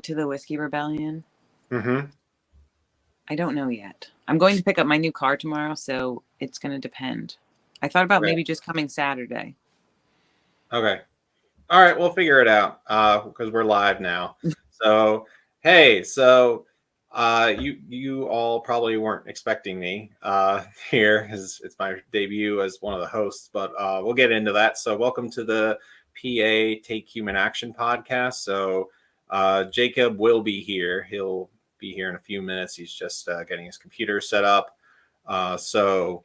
to the Whiskey Rebellion? Mm-hmm. I don't know yet. I'm going to pick up my new car tomorrow, so it's going to depend. I thought about maybe just coming Saturday. Okay. All right, we'll figure it out because we're live now. So, hey, you all probably weren't expecting me here. It's my debut as one of the hosts, but we'll get into that. So, welcome to the PA Take Human Action podcast. So, Jacob will be here. He'll be here in a few minutes. He's just getting his computer set up. So,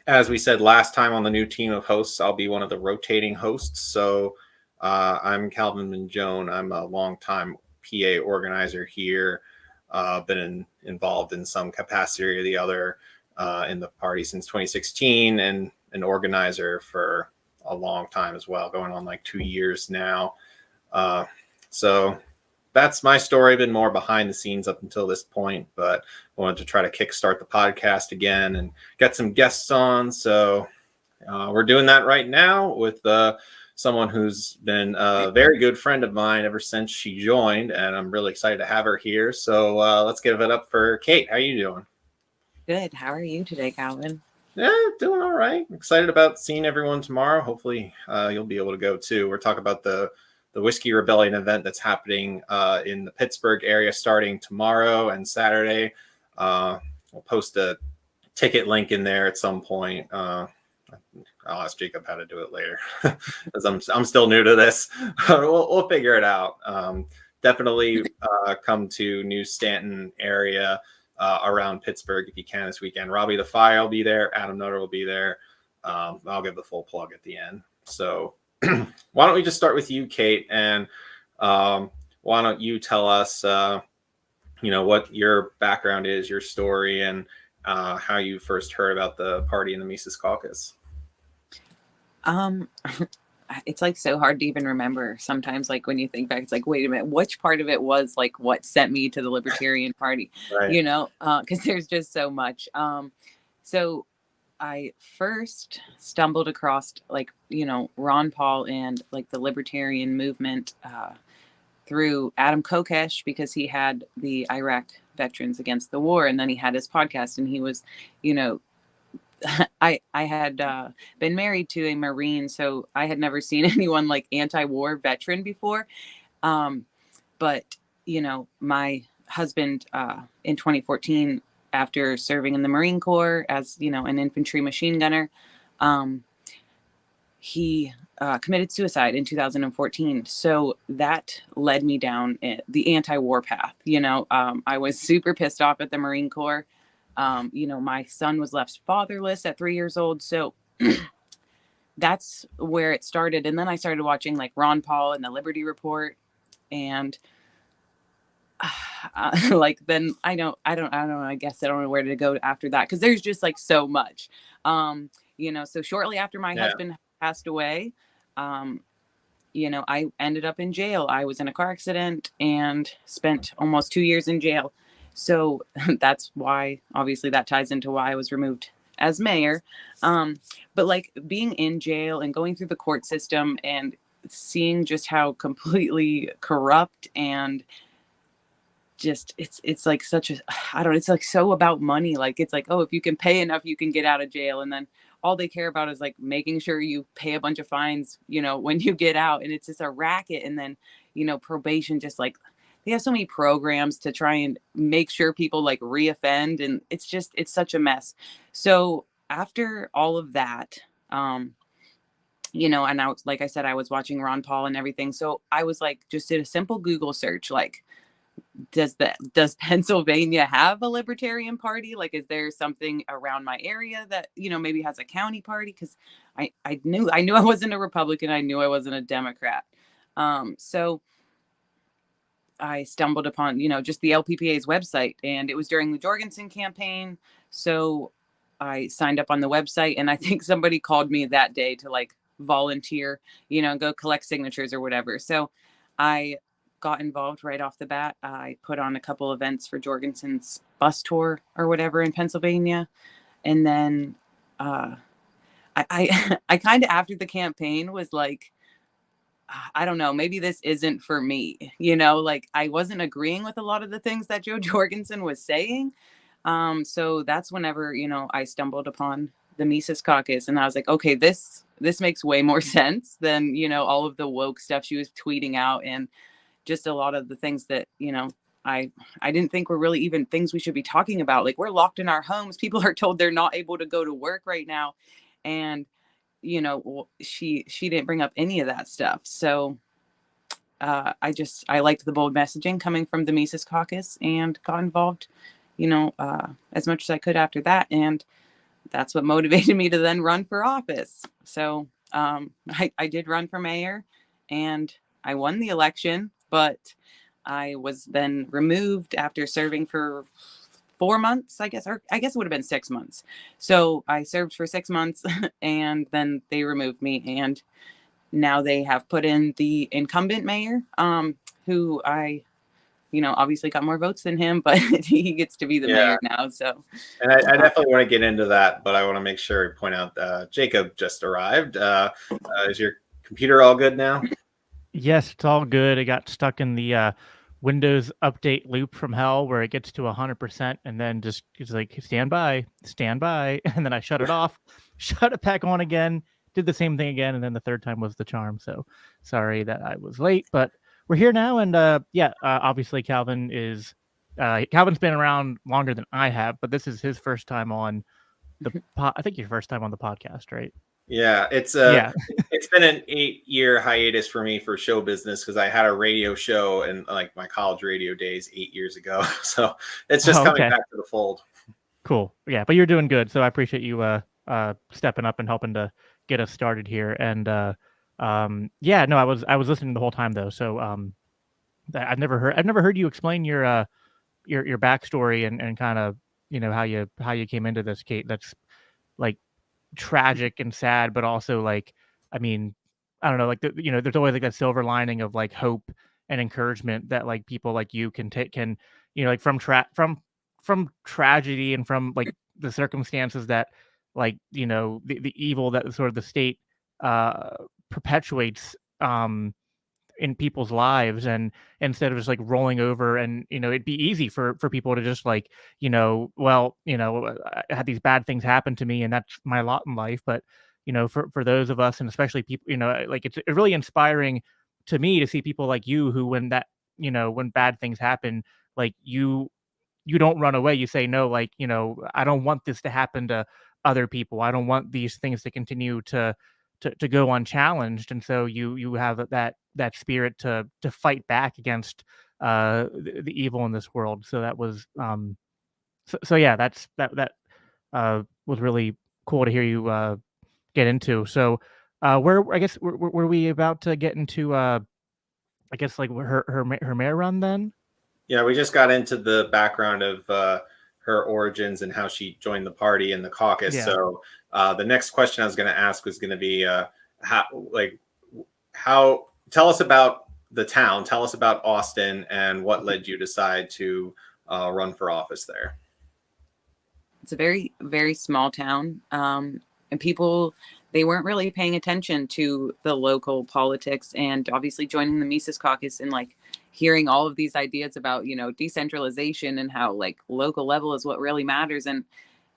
as we said last time on the new team of hosts, I'll be one of the rotating hosts. So, I'm Calvin Minjone. I'm a longtime PA organizer here. Been involved in some capacity or the other in the party since 2016 and an organizer for a long time as well, going on like 2 years now. So that's my story. Been more behind the scenes up until this point, but I wanted to try to kickstart the podcast again and get some guests on. So we're doing that right now with someone who's been a very good friend of mine ever since she joined, and I'm really excited to have her here. So let's give it up for Kate. How are you doing? Good. How are you today, Calvin? Yeah, doing all right. Excited about seeing everyone tomorrow. Hopefully you'll be able to go too. We're talking about the Whiskey Rebellion event that's happening in the Pittsburgh area starting tomorrow and Saturday. We'll post a ticket link in there at some point. I'll ask Jacob how to do it later because I'm still new to this. We'll figure it out. Definitely come to New Stanton area around Pittsburgh if you can this weekend. Robbie the Fire will be there. Adam Nutter will be there. I'll give the full plug at the end. So why don't we just start with you, Kate, and why don't you tell us, what your background is, your story, and how you first heard about the party in the Mises Caucus. It's like so hard to even remember sometimes. Like when you think back, it's like, wait a minute, which part of it was like what sent me to the Libertarian Party? Right. Because there's just so much. So I first stumbled across Ron Paul and like the Libertarian movement through Adam Kokesh, because he had the Iraq Veterans Against the War, and then he had his podcast, and he was, I had been married to a Marine, so I had never seen anyone like anti-war veteran before. But my husband in 2014, after serving in the Marine Corps as an infantry machine gunner, he committed suicide in 2014. So that led me down the anti-war path. I was super pissed off at the Marine Corps. My son was left fatherless at 3 years old. So that's where it started. And then I started watching like Ron Paul and the Liberty Report, and then I don't know. I guess I don't know where to go after that, because there's just like so much. So shortly after my husband passed away, I ended up in jail. I was in a car accident and spent almost 2 years in jail. So that's why, obviously, that ties into why I was removed as mayor. But like being in jail and going through the court system and seeing just how completely corrupt and just it's like such a, I don't know, it's like so about money. Like it's like, oh, if you can pay enough, you can get out of jail. And then all they care about is like making sure you pay a bunch of fines, when you get out. And it's just a racket. And then, probation, just like they have so many programs to try and make sure people like reoffend. And it's such a mess. So after all of that, and I was, like I said, I was watching Ron Paul and everything. So I was like, just did a simple Google search, like, does Pennsylvania have a Libertarian Party? Like, is there something around my area that, maybe has a county party? Because I knew I wasn't a Republican. I knew I wasn't a Democrat. So I stumbled upon, just the LPPA's website, and it was during the Jorgensen campaign. So I signed up on the website, and I think somebody called me that day to like volunteer, go collect signatures or whatever. So I got involved right off the bat. I put on a couple events for Jorgensen's bus tour or whatever in Pennsylvania. And then I kind of, after the campaign, was like, I don't know, maybe this isn't for me. Like I wasn't agreeing with a lot of the things that Joe Jorgensen was saying. So that's whenever, I stumbled upon the Mises Caucus, and I was like, okay, this makes way more sense than, all of the woke stuff she was tweeting out, and just a lot of the things that, I didn't think were really even things we should be talking about. Like, we're locked in our homes. People are told they're not able to go to work right now. And, she didn't bring up any of that stuff. So I liked the bold messaging coming from the Mises Caucus and got involved, as much as I could after that. And that's what motivated me to then run for office. So I did run for mayor, and I won the election, but I was then removed after serving for 4 months, I guess, or I guess it would have been 6 months. So I served for 6 months and then they removed me. And now they have put in the incumbent mayor, who I, obviously got more votes than him, but he gets to be the mayor now. So, and I definitely want to get into that, but I want to make sure I point out Jacob just arrived. Is your computer all good now? Yes, it's all good. I got stuck in the Windows update loop from hell where it gets to 100% and then just it's like stand by, and then I shut it off, shut it back on again, did the same thing again, and then the third time was the charm. So sorry that I was late, but we're here now, and obviously Calvin's been around longer than I have, but this is his first time on the I think your first time on the podcast, right? Yeah, it's been an 8-year hiatus for me for show business because I had a radio show in like my college radio days 8 years ago. So it's just coming back to the fold. Cool. Yeah, but you're doing good. So I appreciate you stepping up and helping to get us started here. And I was listening the whole time though. So I've never heard you explain your backstory and kind of how you came into this, Kate. That's like tragic and sad, but also like, I mean, I don't know, like there's always like that silver lining of like hope and encouragement that like people like you can like from tragedy and from like the circumstances that like the evil that sort of the state perpetuates in people's lives, and instead of just like rolling over and it'd be easy for people to just like I had these bad things happen to me and that's my lot in life. But for those of us, and especially people, like it's really inspiring to me to see people like you who when bad things happen, like you don't run away. You say no, like I don't want this to happen to other people. I don't want these things to continue to go unchallenged. And so you have that spirit to fight back against the evil in this world. So that was that was really cool to hear you get into. So were we about to get into I guess like her mayor run then? Yeah, we just got into the background of her origins and how she joined the party and the caucus. Yeah. So the next question I was going to ask was going to be how tell us about the town, tell us about Austin, and what led you to decide to run for office there. It's a very, very small town, and people, they weren't really paying attention to the local politics, and obviously joining the Mises Caucus and like hearing all of these ideas about, decentralization and how like local level is what really matters. And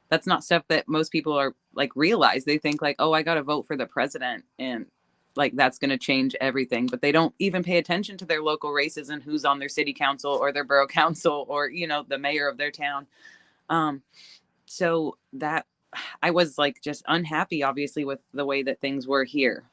that's not stuff that most people are like realize. They think like, oh, I got to vote for the president and like that's going to change everything. But they don't even pay attention to their local races and who's on their city council or their borough council or, the mayor of their town. So that I was like just unhappy, obviously, with the way that things were here.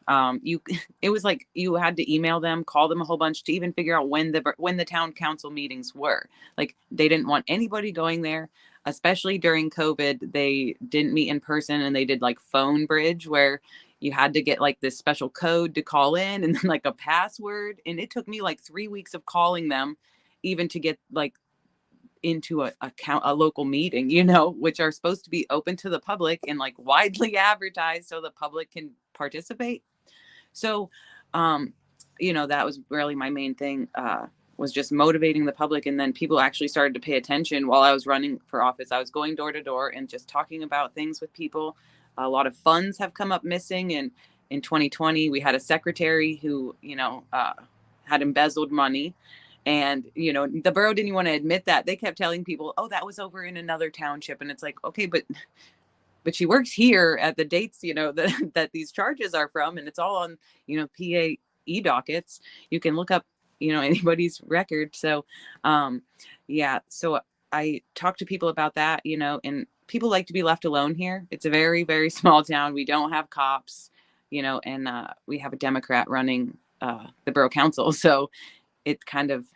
It was like you had to email them, call them a whole bunch to even figure out when the town council meetings were. Like they didn't want anybody going there, especially during COVID. They didn't meet in person, and they did like phone bridge where you had to get like this special code to call in and then like a password. And it took me like 3 weeks of calling them even to get like into a local meeting, which are supposed to be open to the public and like widely advertised so the public can participate. So, that was really my main thing, was just motivating the public. And then people actually started to pay attention while I was running for office. I was going door to door and just talking about things with people. A lot of funds have come up missing, and in 2020, we had a secretary who, had embezzled money. And, the borough didn't even want to admit that. They kept telling people, oh, that was over in another township. And it's like, okay, but she works here at the dates, that these charges are from. And it's all on, PA e-dockets. You can look up, anybody's record. So, so I talked to people about that, and people like to be left alone here. It's a very, very small town. We don't have cops, and we have a Democrat running the borough council. So it kind of,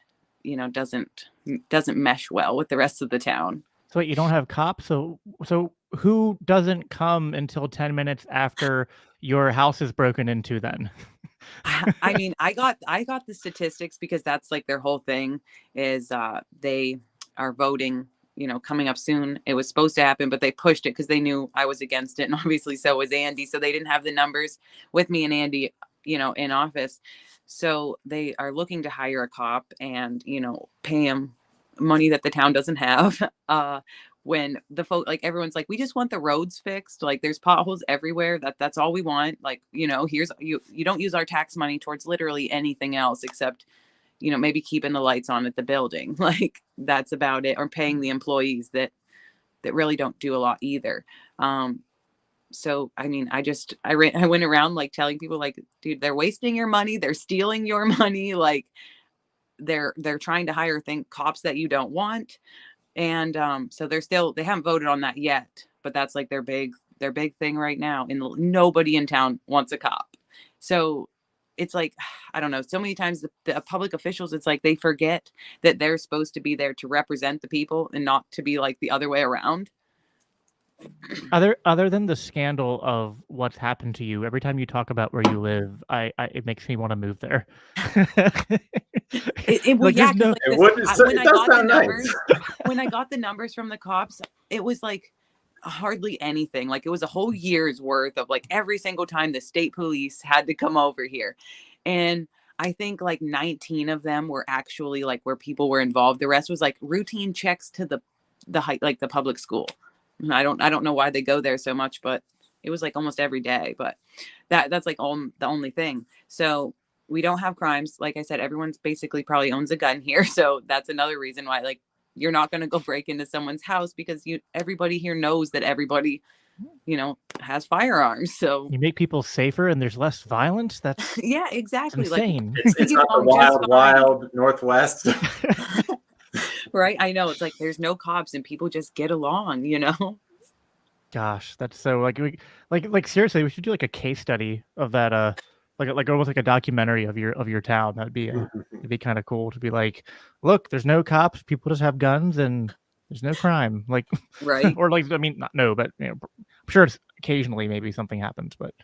doesn't mesh well with the rest of the town. So wait, you don't have cops? So who doesn't come until 10 minutes after your house is broken into then? I mean, I got the statistics because that's like their whole thing is they are voting, coming up soon. It was supposed to happen, but they pushed it because they knew I was against it. And obviously so was Andy. So they didn't have the numbers with me and Andy, in office. So they are looking to hire a cop and, pay him money that the town doesn't have. When the folk, like everyone's like, we just want the roads fixed. Like there's potholes everywhere. That's all we want. Like, here's you don't use our tax money towards literally anything else except, maybe keeping the lights on at the building. Like that's about it. Or paying the employees that really don't do a lot either. So, I mean, I went around like telling people like, dude, they're wasting your money. They're stealing your money. Like they're trying to hire cops that you don't want. And so they haven't voted on that yet, but that's like their big thing right now. And nobody in town wants a cop. So it's like, I don't know, so many times the public officials, it's like they forget that they're supposed to be there to represent the people and not to be like the other way around. Other than the scandal of what's happened to you, every time you talk about where you live, it makes me want to move there. When I got the numbers from the cops, it was like hardly anything. Like it was a whole year's worth of like every single time the state police had to come over here. And I think like 19 of them were actually like where people were involved. The rest was like routine checks to the public school. I don't know why they go there so much, but it was like almost every day. But that's like the only thing. So we don't have crimes. Like I said, everyone's basically probably owns a gun here. So that's another reason why like you're not going to go break into someone's house because everybody here knows that everybody, has firearms. So you make people safer and there's less violence. That's yeah, exactly. insane. Like it's not the wild Northwest. Right. I know. It's like there's no cops and people just get along, Gosh, that's so like seriously, we should do like a case study of that. Like almost like a documentary of your town. That'd be it'd be kind of cool to be like, look, there's no cops, people just have guns, and there's no crime. Like, right? Or like, I mean, not no, but I'm sure it's occasionally maybe something happens. But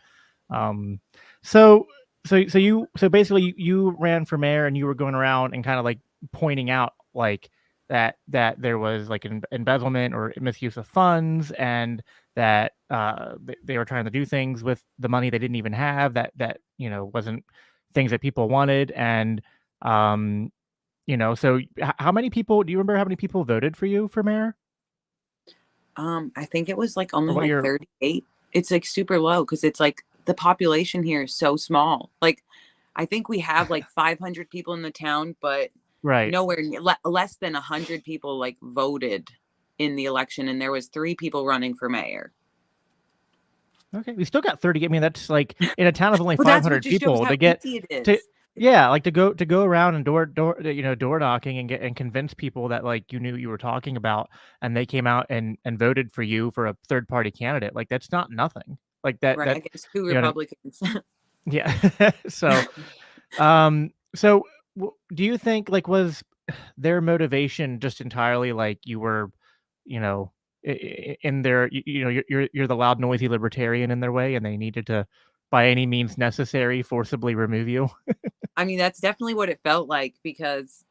so basically you ran for mayor and you were going around and kind of like pointing out like that there was like an embezzlement or misuse of funds and that they were trying to do things with the money they didn't even have that wasn't things that people wanted. And so how many people, do you remember how many people voted for you for mayor? I think it was like only like 38. It's like super low because it's like the population here is so small. Like I think we have like 500 people in the town, but right, nowhere less than 100 people like voted in the election, and there was 3 people running for mayor. Okay, we still got 30. I mean, that's like in a town of only 500 people to get to like to go around and door knocking and convince people that like you knew you were talking about, and they came out and voted for you for a third party candidate. Like that's not nothing. Like that. Right, I guess 2 Republicans. Yeah. So, do you think like was their motivation just entirely like you were, in their, you're the loud, noisy libertarian in their way, and they needed to, by any means necessary, forcibly remove you? I mean, that's definitely what it felt like because,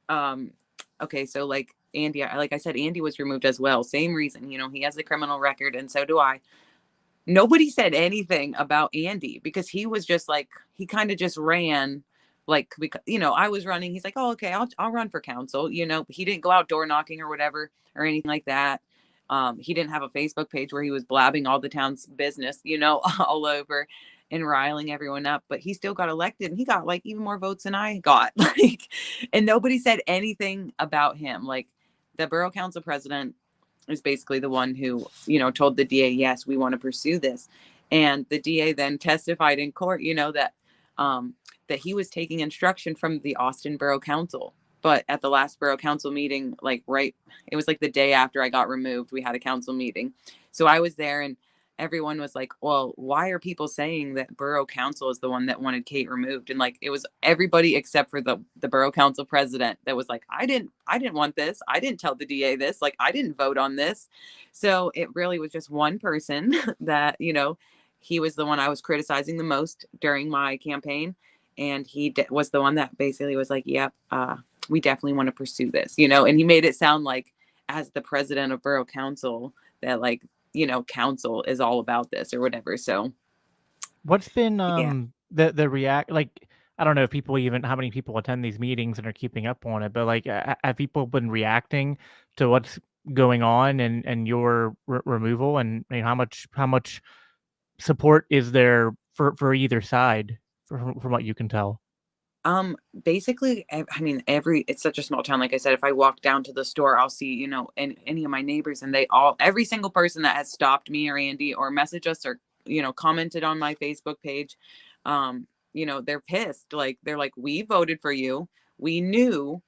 okay, so like Andy, like I said, Andy was removed as well. Same reason, he has a criminal record, and so do I. Nobody said anything about Andy because he was just like, he kind of just ran. Like, I was running. He's like, oh, okay, I'll run for council. He didn't go out door knocking or whatever or anything like that. He didn't have a Facebook page where he was blabbing all the town's business, all over. and riling everyone up, but he still got elected, and he got like even more votes than I got. Like, and nobody said anything about him. Like, the borough council president is basically the one who, told the DA, yes, we want to pursue this. And the DA then testified in court, that he was taking instruction from the Austin Borough Council. But at the last borough council meeting, it was like the day after I got removed, we had a council meeting. So I was there, and everyone was like, well, why are people saying that borough council is the one that wanted Kate removed? And like, it was everybody except for the borough council president that was like, I didn't want this. I didn't tell the DA this. Like, I didn't vote on this. So it really was just one person that, he was the one I was criticizing the most during my campaign. And he was the one that basically was like, yep, we definitely want to pursue this, and he made it sound like, as the president of borough council, that like, council is all about this or whatever. So what's been the react, like, I don't know if people even, how many people attend these meetings and are keeping up on it, but like, have people been reacting to what's going on and your removal, and how much support is there for either side from what you can tell? Basically, I mean, it's such a small town. Like I said, if I walk down to the store, I'll see, any of my neighbors, and every single person that has stopped me or Andy or messaged us or, commented on my Facebook page, they're pissed. Like, they're like, we voted for you. We knew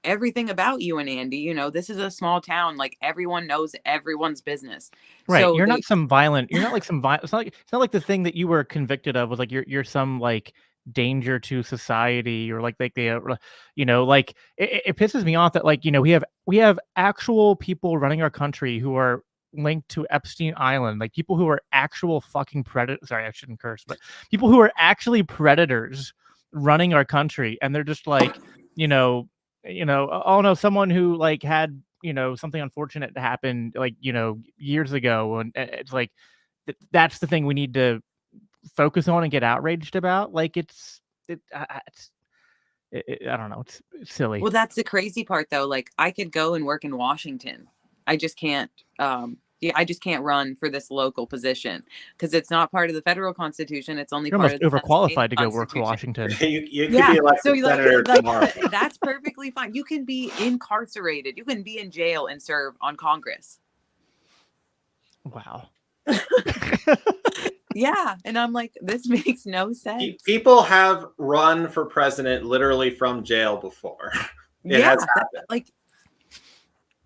everything about you and Andy. This is a small town. Like, everyone knows everyone's business. Right. So You're not like some violent. It's not like the thing that you were convicted of was like you're some like danger to society, or like like it pisses me off that like we have actual people running our country who are linked to Epstein Island, like people who are actual fucking predators. Sorry, I shouldn't curse, but people who are actually predators running our country, and they're just like oh no, someone who like had something unfortunate happen like years ago, and it's like that's the thing we need to focus on and get outraged about. Like I don't know, it's silly. Well, that's the crazy part though. Like, I could go and work in Washington. I just can't I just can't run for this local position because it's not part of the federal constitution. It's only You're part almost of the overqualified to go work for Washington. You could be elected senator tomorrow. That's perfectly fine. You can be incarcerated. You can be in jail and serve on Congress. Wow. Yeah, and I'm like, this makes no sense. People have run for president literally from jail before. It has happened. Like,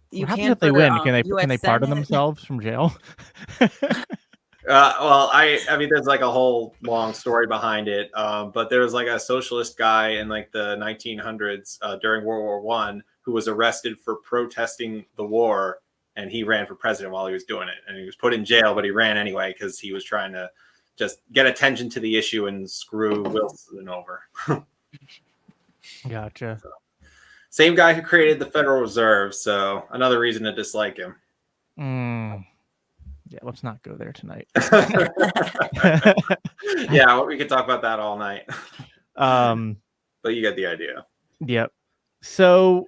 what happens if they win? Can they pardon themselves from jail? Well, I mean, there's like a whole long story behind it. But there was like a socialist guy in like the 1900s during World War I who was arrested for protesting the war. And he ran for president while he was doing it. And he was put in jail, but he ran anyway because he was trying to just get attention to the issue and screw Wilson over. Gotcha. So, same guy who created the Federal Reserve. So another reason to dislike him. Yeah, let's not go there tonight. Yeah, we could talk about that all night. But you get the idea. Yep. So,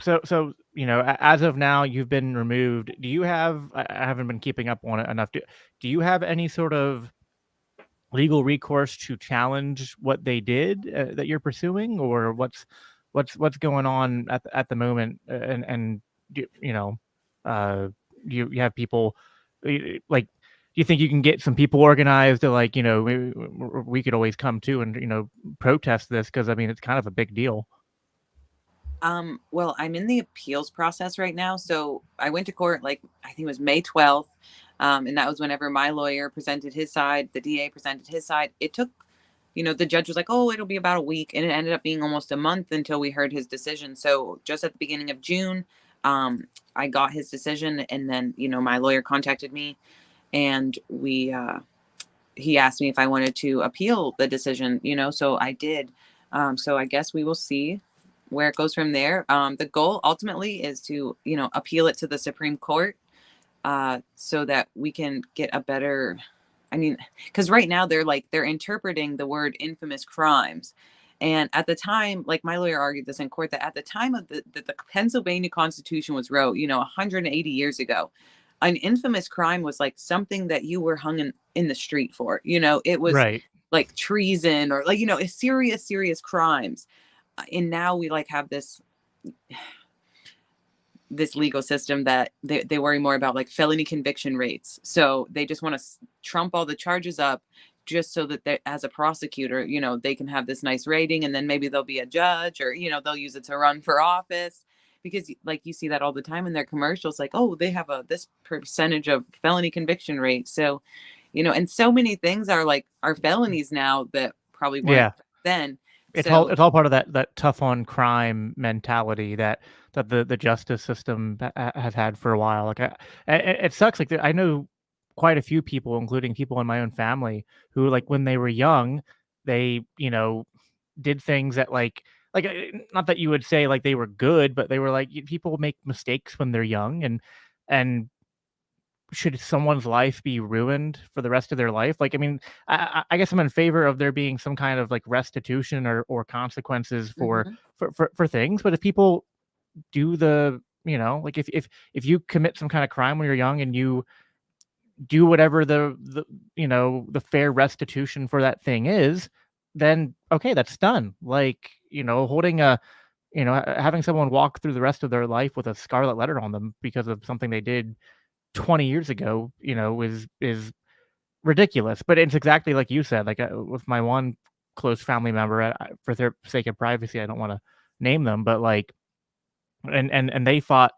so as of now, you've been removed. Do you have? I haven't been keeping up on it enough. Do you have any sort of legal recourse to challenge what they did that you're pursuing, or what's going on at the moment? And you have people like. Do you think you can get some people organized to like we could always come to and protest this, because I mean it's kind of a big deal. Well, I'm in the appeals process right now. So I went to court, like, I think it was May 12th. And that was whenever my lawyer presented his side, the DA presented his side. It took, the judge was like, oh, it'll be about a week. And it ended up being almost a month until we heard his decision. So just at the beginning of June, I got his decision. And then, my lawyer contacted me, and he asked me if I wanted to appeal the decision, so I did. So I guess we will see where it goes from there. The goal ultimately is to, appeal it to the Supreme Court so that we can get a better, because right now they're interpreting the word infamous crimes. And at the time, like my lawyer argued this in court, that at the time of the Pennsylvania Constitution was wrote, 180 years ago, an infamous crime was like something that you were hung in the street for. You know, it was Right. like treason or like, you know, a serious crimes. And now we like have this legal system that they worry more about like felony conviction rates. So they just want to trump all the charges up just so that they, as a prosecutor, you know, they can have this nice rating, and then maybe they'll be a judge, or, you know, they'll use it to run for office, because like you see that all the time in their commercials, like, oh, they have this percentage of felony conviction rate. So, you know, and so many things are felonies now that probably weren't then. It's So all part of that tough on crime mentality that the justice system has had for a while. Like it sucks. Like I know quite a few people, including people in my own family, who like when they were young, they, you know, did things that like not that you would say like they were good, but they were like, people make mistakes when they're young, and should someone's life be ruined for the rest of their life? Like, I mean, I guess I'm in favor of there being some kind of like restitution or consequences for things. But if people do the, you know, like if you commit some kind of crime when you're young and you do whatever the you know, the fair restitution for that thing is, then okay, that's done. Like, you know, holding a, you know, having someone walk through the rest of their life with a scarlet letter on them because of something they did 20 years ago, you know, is ridiculous. But it's exactly like you said, like with my one close family member, for their sake of privacy, I don't want to name them, but like, and they fought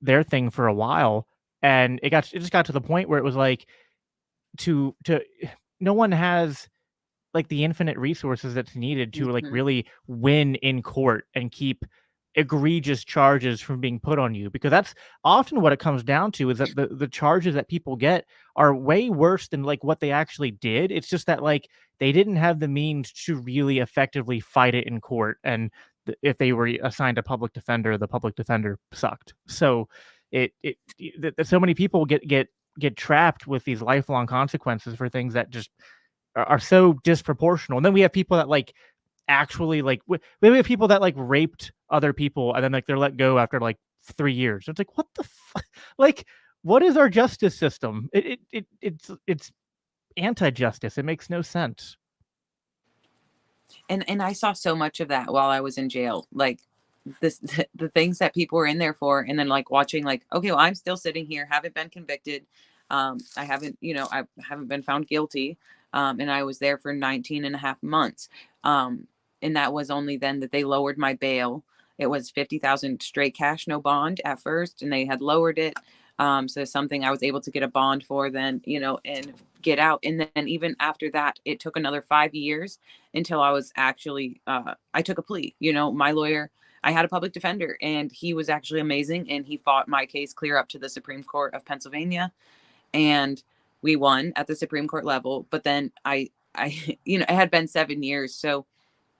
their thing for a while, and it just got to the point where it was like, to no one has like the infinite resources that's needed to like really win in court and keep egregious charges from being put on you, because that's often what it comes down to, is that the charges that people get are way worse than like what they actually did. It's just that like they didn't have the means to really effectively fight it in court, and if they were assigned a public defender, the public defender sucked. So so many people get trapped with these lifelong consequences for things that just are so disproportional. And then we have people that like actually like we have people that like raped other people, and then like they're let go after like 3 years. It's like, what the fuck? Like, what is our justice system? It's anti-justice. It makes no sense. and I saw so much of that while I was in jail, like the things that people were in there for, and then like watching like, okay, well, I'm still sitting here, haven't been convicted, I haven't, you know, I haven't been found guilty, and I was there for 19 and a half months, and that was only then that they lowered my bail. It was 50,000 straight cash, no bond at first, and they had lowered it, so something I was able to get a bond for then, you know, and get out. And then even after that, it took another 5 years until I was actually I took a plea. You know, my lawyer, I had a public defender, and he was actually amazing, and he fought my case clear up to the Supreme Court of Pennsylvania, and we won at the Supreme Court level. But then I you know, it had been 7 years, so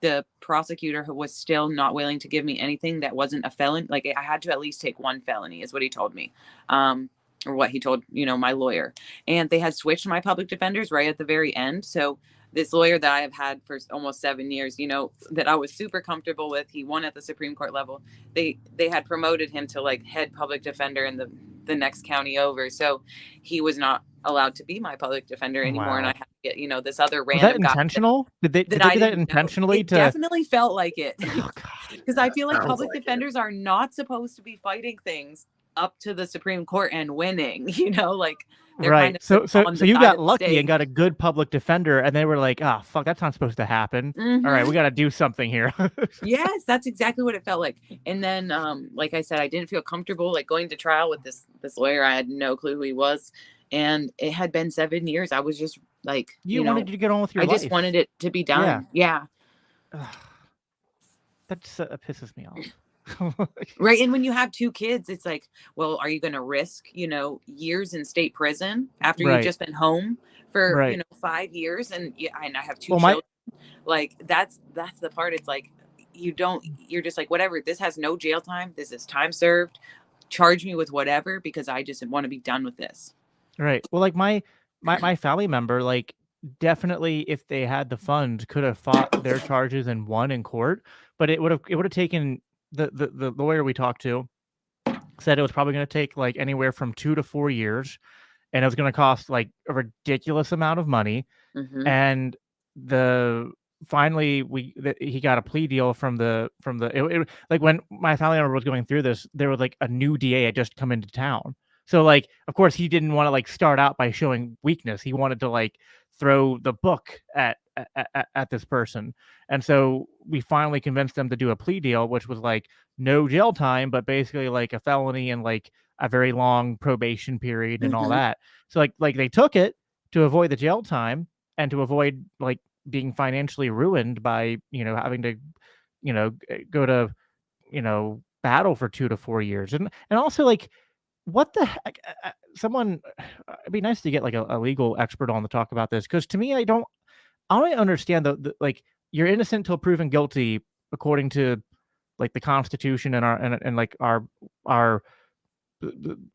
the prosecutor was still not willing to give me anything that wasn't a felon. Like, I had to at least take one felony, is what he told me, or what he told, you know, my lawyer. And they had switched my public defenders right at the very end. So this lawyer that I have had for almost 7 years, you know, that I was super comfortable with, he won at the Supreme Court level. They had promoted him to like head public defender in the next county over. So he was not allowed to be my public defender anymore. Wow. And I had to get, you know, this other Was random that guy. intentional? Did they do that intentionally? It definitely felt like it. Oh, God. Because I feel like Sounds public like defenders are not supposed to be fighting things up to the Supreme Court and winning, you know, like they're Right. kind of So on the you side got of the lucky stage. and got a good public defender, and they were like, "Ah, fuck, that's not supposed to happen. All right, we got to do something here." Yes, that's exactly what it felt like. And then, like I said, I didn't feel comfortable like going to trial with this lawyer. I had no clue who he was, and it had been 7 years. I was just like, You wanted to get on with your I life. just wanted it to be done. Yeah. Ugh. That pisses me off. Right. And when you have 2 kids, it's like, well, are you going to risk, you know, years in state prison after Right. you've just been home for, Right. you know, 5 years? And yeah, and I have 2 Well, children. Like that's the part. It's like, you're just like, whatever, this has no jail time. This is time served. Charge me with whatever, because I just want to be done with this. Right. Well, like my family member, like definitely, if they had the funds, could have fought their charges and won in court. But it would have taken the lawyer we talked to said it was probably going to take like anywhere from 2 to 4 years, and it was going to cost like a ridiculous amount of money. Mm-hmm. And finally he got a plea deal from like when my family member was going through this, there was like a new DA had just come into town. So like, of course, he didn't want to like start out by showing weakness. He wanted to like throw the book at this person. And so we finally convinced them to do a plea deal, which was like no jail time, but basically like a felony and like a very long probation period and all Mm-hmm. that. So like they took it to avoid the jail time and to avoid like being financially ruined by, having to, go to, battle for 2 to 4 years. And also like, what the heck? It'd be nice to get like a legal expert on to talk about this. Cause to me, I don't understand the like, you're innocent till proven guilty according to like the Constitution and and like our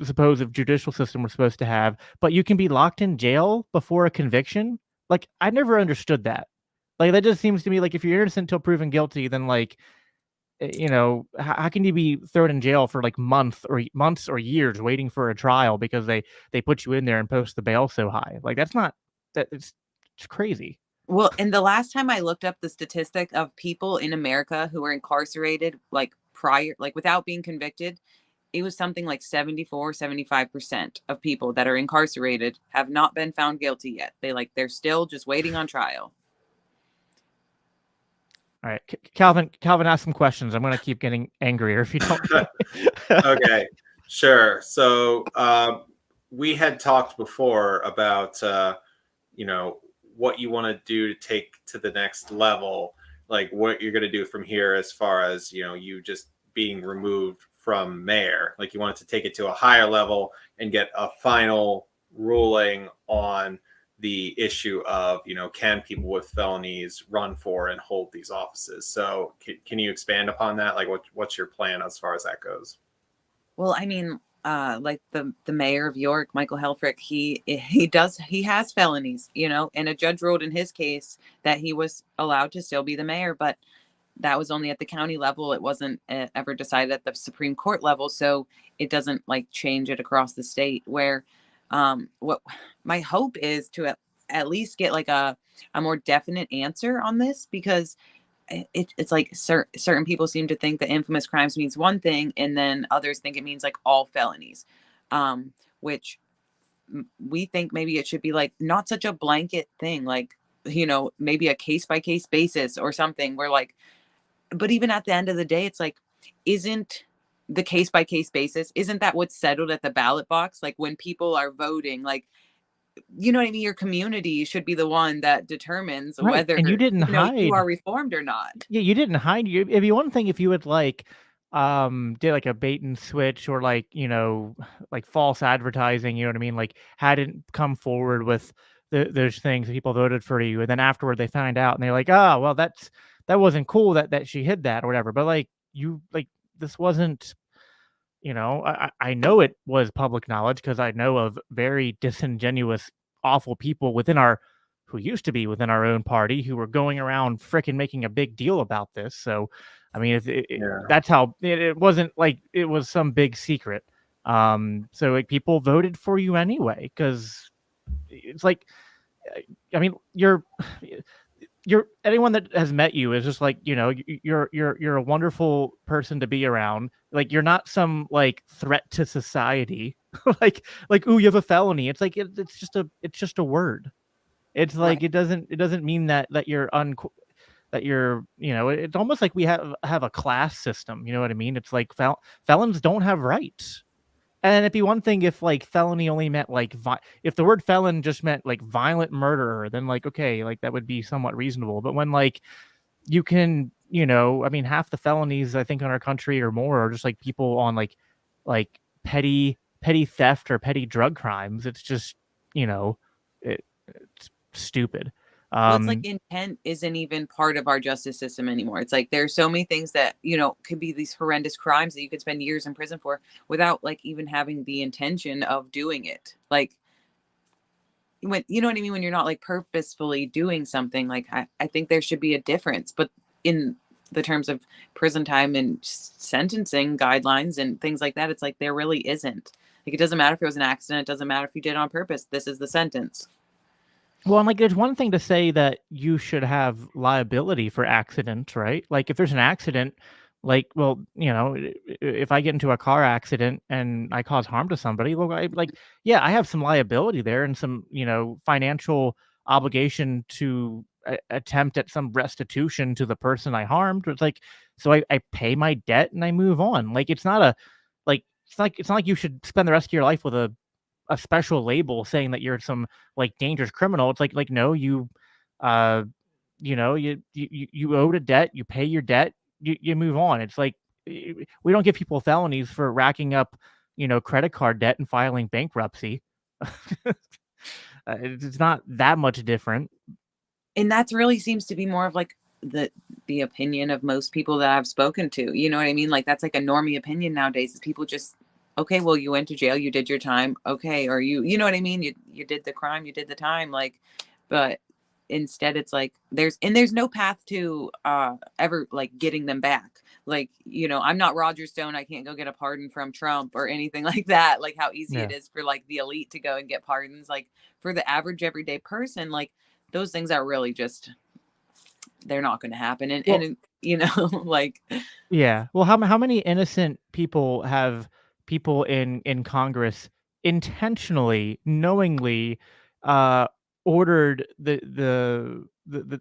supposed judicial system we're supposed to have, but you can be locked in jail before a conviction. Like, I never understood that. Like, that just seems to me like if you're innocent till proven guilty, then like, how can you be thrown in jail for like months or years waiting for a trial because they put you in there and post the bail so high? Like, it's crazy. Well, and the last time I looked up the statistic of people in America who were incarcerated like prior, like without being convicted, it was something like 75% of people that are incarcerated have not been found guilty yet. They're still just waiting on trial. All right, Calvin, ask some questions. I'm going to keep getting angrier if you don't. Okay, sure. So we had talked before about, what you want to do to take to the next level, like what you're going to do from here as far as, you just being removed from mayor. Like you wanted to take it to a higher level and get a final ruling on the issue of, can people with felonies run for and hold these offices? So can you expand upon that? Like what's your plan as far as that goes? Well, I mean, like the mayor of York, Michael Helfrich, he has felonies, and a judge ruled in his case that he was allowed to still be the mayor, but that was only at the county level. It wasn't ever decided at the Supreme Court level. So it doesn't like change it across the state, where what my hope is to at least get like a more definite answer on this, because it's like certain people seem to think that infamous crimes means one thing, and then others think it means like all felonies, which we think maybe it should be like not such a blanket thing, like, maybe a case by case basis or something where like, but even at the end of the day, it's like, isn't the case by case basis, isn't that what's settled at the ballot box? Like when people are voting, like, you know what I mean? Your community should be the one that determines Right. whether, And you didn't hide. you are reformed or not. Yeah, you didn't hide. It'd be one thing if you had like did like a bait and switch or like, like false advertising, you know what I mean? Like hadn't come forward with those things that people voted for you, and then afterward they find out and they're like, oh, well, that wasn't cool that she hid that or whatever. But like this wasn't, I know it was public knowledge because I know of very disingenuous, awful people who used to be within our own party who were going around fricking making a big deal about this. So, I mean, that's how it wasn't like it was some big secret. So like people voted for you anyway, because it's like, I mean, you're anyone that has met you is just like, you're a wonderful person to be around. Like you're not some like threat to society. like, ooh, you have a felony. It's like, it's just a word. It's like, Right. it doesn't mean that you're it's almost like we have a class system. You know what I mean? It's like felons don't have rights. And it'd be one thing if like felony only meant like if the word felon just meant like violent murderer, then like, okay, like that would be somewhat reasonable. But when like you can, I mean, half the felonies I think in our country or more are just like people on like petty theft or petty drug crimes. It's just, it's stupid. Well, it's like intent isn't even part of our justice system anymore. It's like there's so many things that, could be these horrendous crimes that you could spend years in prison for without like even having the intention of doing it. Like when, you know what I mean? When you're not like purposefully doing something, like I think there should be a difference. But in the terms of prison time and sentencing guidelines and things like that, it's like there really isn't. Like, it doesn't matter if it was an accident. It doesn't matter if you did it on purpose. This is the sentence. Well, and like, there's one thing to say that you should have liability for accidents, right? Like, if there's an accident, like, well, if I get into a car accident and I cause harm to somebody, well, yeah, I have some liability there and some, financial obligation to attempt at some restitution to the person I harmed. It's like, so I pay my debt and I move on. Like, it's not like you should spend the rest of your life with a special label saying that you're some like dangerous criminal. It's like no, you owed a debt, you pay your debt, you move on. It's like we don't give people felonies for racking up, credit card debt and filing bankruptcy. It's not that much different. And that really seems to be more of like the opinion of most people that I've spoken to. You know what I mean? Like, that's like a normie opinion nowadays, is people just, okay, well, you went to jail, you did your time, okay, or you know what I mean? You did the crime, you did the time, like, but instead it's like there's no path to ever like getting them back. Like, I'm not Roger Stone. I can't go get a pardon from Trump or anything like that. Like, how easy it is for like the elite to go and get pardons. Like, for the average everyday person, like, those things are really just, they're not going to happen. And like, yeah. Well, how many innocent people have people in Congress intentionally, knowingly, ordered the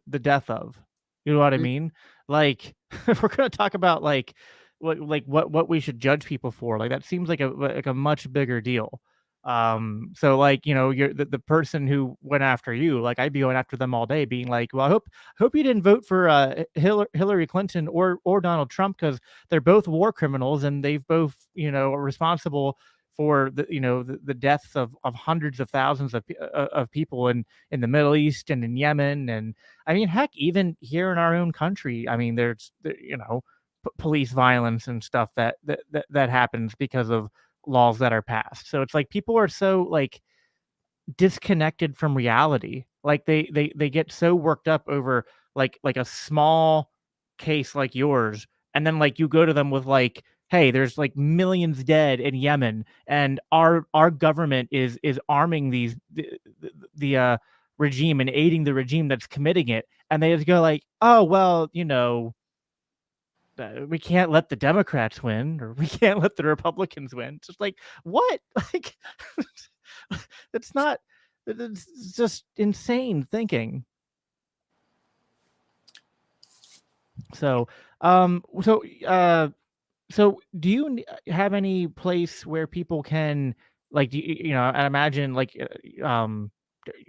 death of? You know what I mean? Like, if we're gonna talk about like what we should judge people for, like, that seems like a much bigger deal. So like, you're the person who went after you, like, I'd be going after them all day, being like, well, I hope you didn't vote for Hillary Clinton or Donald Trump, because they're both war criminals and they've both, are responsible for the deaths of hundreds of thousands of people in the Middle East and in Yemen. And I mean, heck, even here in our own country, I mean, there's police violence and stuff that happens because of laws that are passed. So it's like people are so like disconnected from reality. Like they get so worked up over like a small case like yours, and then like you go to them with like, hey, there's like millions dead in Yemen, and our government is arming the regime and aiding the regime that's committing it, and they just go like, oh well, we can't let the Democrats win, or we can't let the Republicans win. It's just like, what? Like, it's not. It's just insane thinking. So, so do you have any place where people can, like, I imagine like, are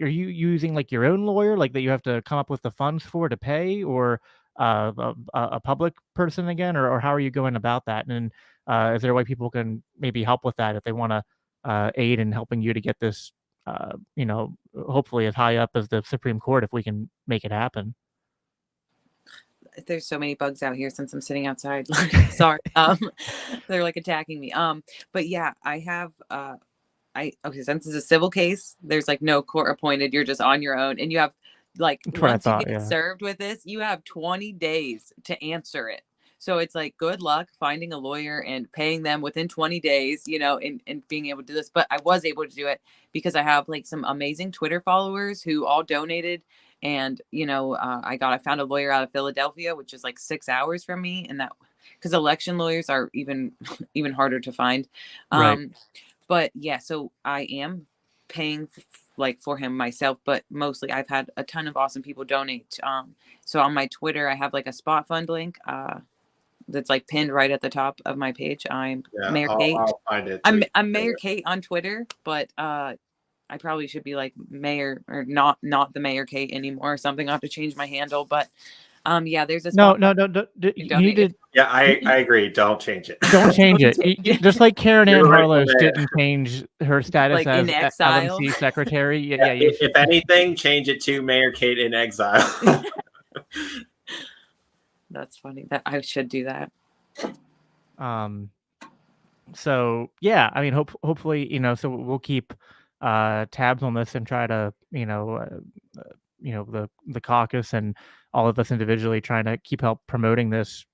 you using like your own lawyer, like that you have to come up with the funds for to pay, or a public person again, or how are you going about that? And is there a way people can maybe help with that if they want to aid in helping you to get this, hopefully as high up as the Supreme Court, if we can make it happen? There's so many bugs out here since I'm sitting outside. Sorry. They're like attacking me. But yeah, I have, okay, since it's a civil case, there's like no court appointed. You're just on your own, and you have like, once you get served with this, you have 20 days to answer it. So it's like, good luck finding a lawyer and paying them within 20 days, and being able to do this. But I was able to do it because I have like some amazing Twitter followers who all donated. And, I found a lawyer out of Philadelphia, which is like 6 hours from me. And that, because election lawyers are even harder to find. Right. But yeah, so I am paying like for him myself, but mostly I've had a ton of awesome people donate. So on my Twitter, I have like a spot fund link that's like pinned right at the top of my page. I'm Mayor Kate. I'll find it. I'm Mayor Kate on Twitter, but I probably should be like Mayor, or not the Mayor Kate anymore or something. I have to change my handle, but yeah, there's a no. You need to. Yeah, I agree. Don't change it. Don't change it. Just like Karen Ann Harlow didn't change her status like as in exile LMC secretary. Yeah, if anything, change it to Mayor Kate in exile. That's funny. That I should do that. So yeah, I mean, hopefully, so we'll keep tabs on this and try to, the caucus and all of us individually trying to help promoting this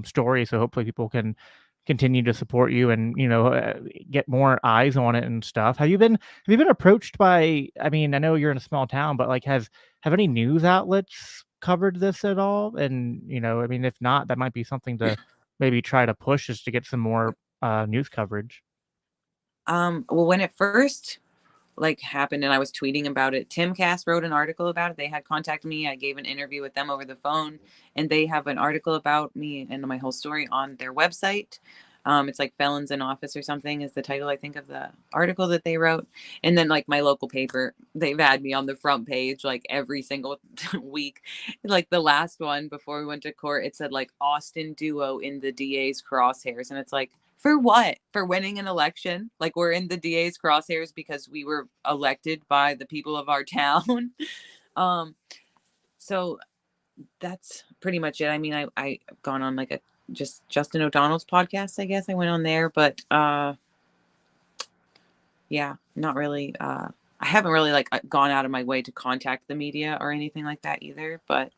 story. So hopefully people can continue to support you and get more eyes on it and stuff. Have you been approached by? I mean, I know you're in a small town, but like, have any news outlets covered this at all? And I mean, if not, that might be something to maybe try to push, is to get some more news coverage. Well, when it first happened and I was tweeting about it, Timcast wrote an article about it. They had contacted me. I gave an interview with them over the phone, and they have an article about me and my whole story on their website. It's like Felons in Office or something is the title, I think, of the article that they wrote. And then my local paper, they've had me on the front page every single week. The last one before we went to court, it said Austin duo in the DA's crosshairs. And it's for what? For winning an election? We're in the DA's crosshairs because we were elected by the people of our town. So that's pretty much it. I mean, I've gone on just Justin O'Donnell's podcast, I guess. I went on there, but yeah, not really. I haven't really gone out of my way to contact the media or anything like that either. But